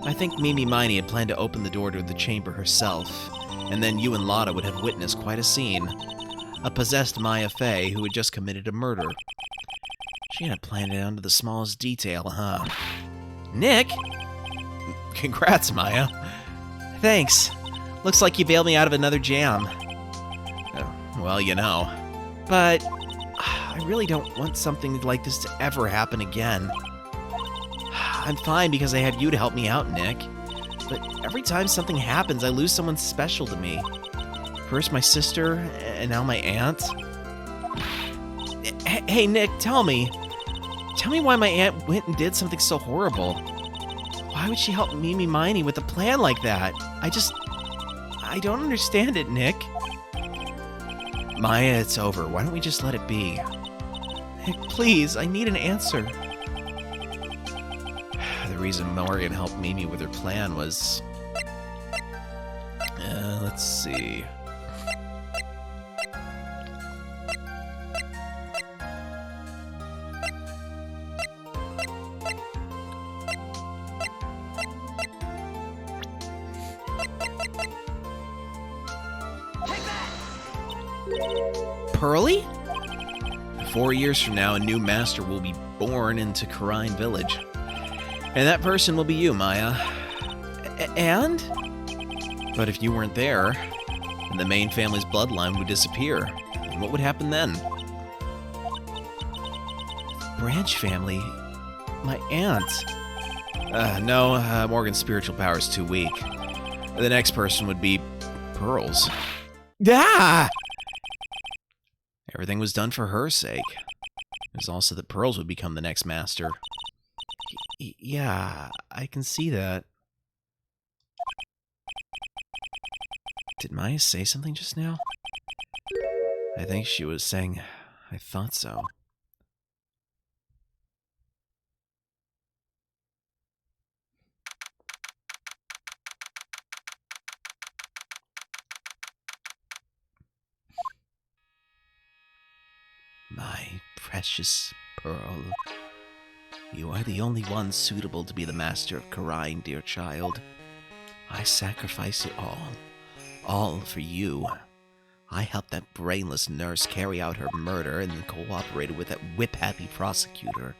I think Mimi Miney had planned to open the door to the chamber herself, and then you and Lotta would have witnessed quite a scene. A possessed Maya Fey who had just committed a murder. She had planned it down to the smallest detail, huh? Nick? Congrats, Maya. Thanks. Looks like you bailed me out of another jam. Well, you know. But I really don't want something like this to ever happen again. I'm fine because I had you to help me out, Nick. But every time something happens, I lose someone special to me. First my sister, and now my aunt. Hey, Nick, tell me. Tell me why my aunt went and did something so horrible. Why would she help Mimi Miney with a plan like that? I don't understand it, Nick. Maya, it's over. Why don't we just let it be? Nick, please, I need an answer. The reason Morgan helped Mimi with her plan was... let's see... Pearly? 4 years from now, a new master will be born into Karine Village. And that person will be you, Maya. And? But if you weren't there, then the main family's bloodline would disappear. And what would happen then? Branch family? My aunt? No, Morgan's spiritual power is too weak. The next person would be Pearls. Ah! Everything was done for her sake. It was also that Pearls would become the next master. Yeah, I can see that. Did Maya say something just now? I think she was saying, I thought so. My precious Pearl. You are the only one suitable to be the master of Karine, dear child. I sacrifice it all for you. I helped that brainless nurse carry out her murder and then cooperated with that whip-happy prosecutor.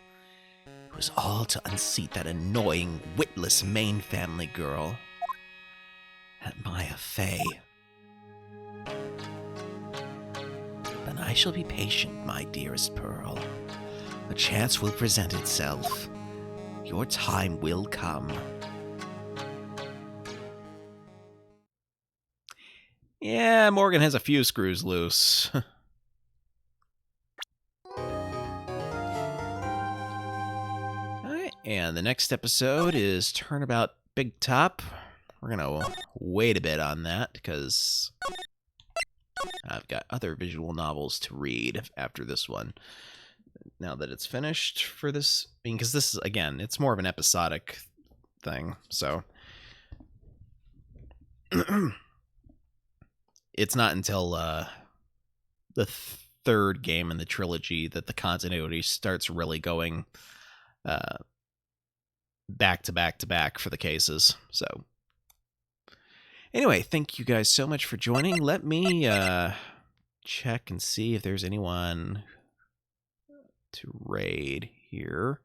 It was all to unseat that annoying, witless main family girl. That Maya Fey. Then I shall be patient, my dearest Pearl. A chance will present itself. Your time will come. Yeah, Morgan has a few screws loose. And the next episode is Turnabout Big Top. We're going to wait a bit on that because I've got other visual novels to read after this one. Now that it's finished for this, because this is, again, it's more of an episodic thing, so it's not until the third game in the trilogy that the continuity starts really going back to back to back for the cases. So anyway, thank you guys so much for joining. Let me check and see if there's anyone to raid here.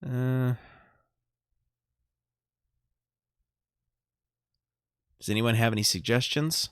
Does anyone have any suggestions?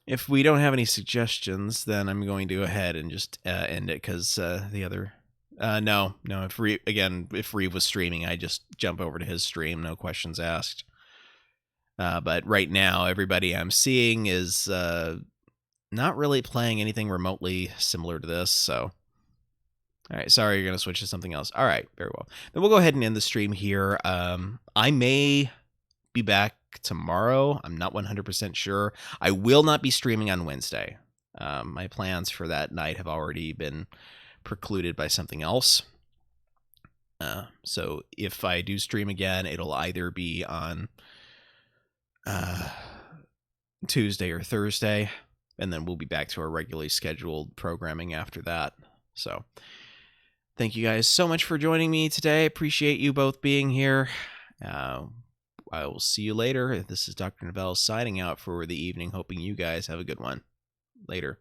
If we don't have any suggestions, then I'm going to go ahead and just end it because the other... no. If Reeve was streaming, I just jump over to his stream. No questions asked. But right now, everybody I'm seeing is not really playing anything remotely similar to this. So, all right. Sorry, you're going to switch to something else. All right. Very well. Then we'll go ahead and end the stream here. I may be back tomorrow. I'm not 100% sure. I will not be streaming on Wednesday. My plans for that night have already been precluded by something else. So if I do stream again, it'll either be on Tuesday or Thursday, and then we'll be back to our regularly scheduled programming after that. So thank you guys so much for joining me today. Appreciate you both being here. I will see you later. This is Dr. Novelle signing out for the evening, hoping you guys have a good one. Later.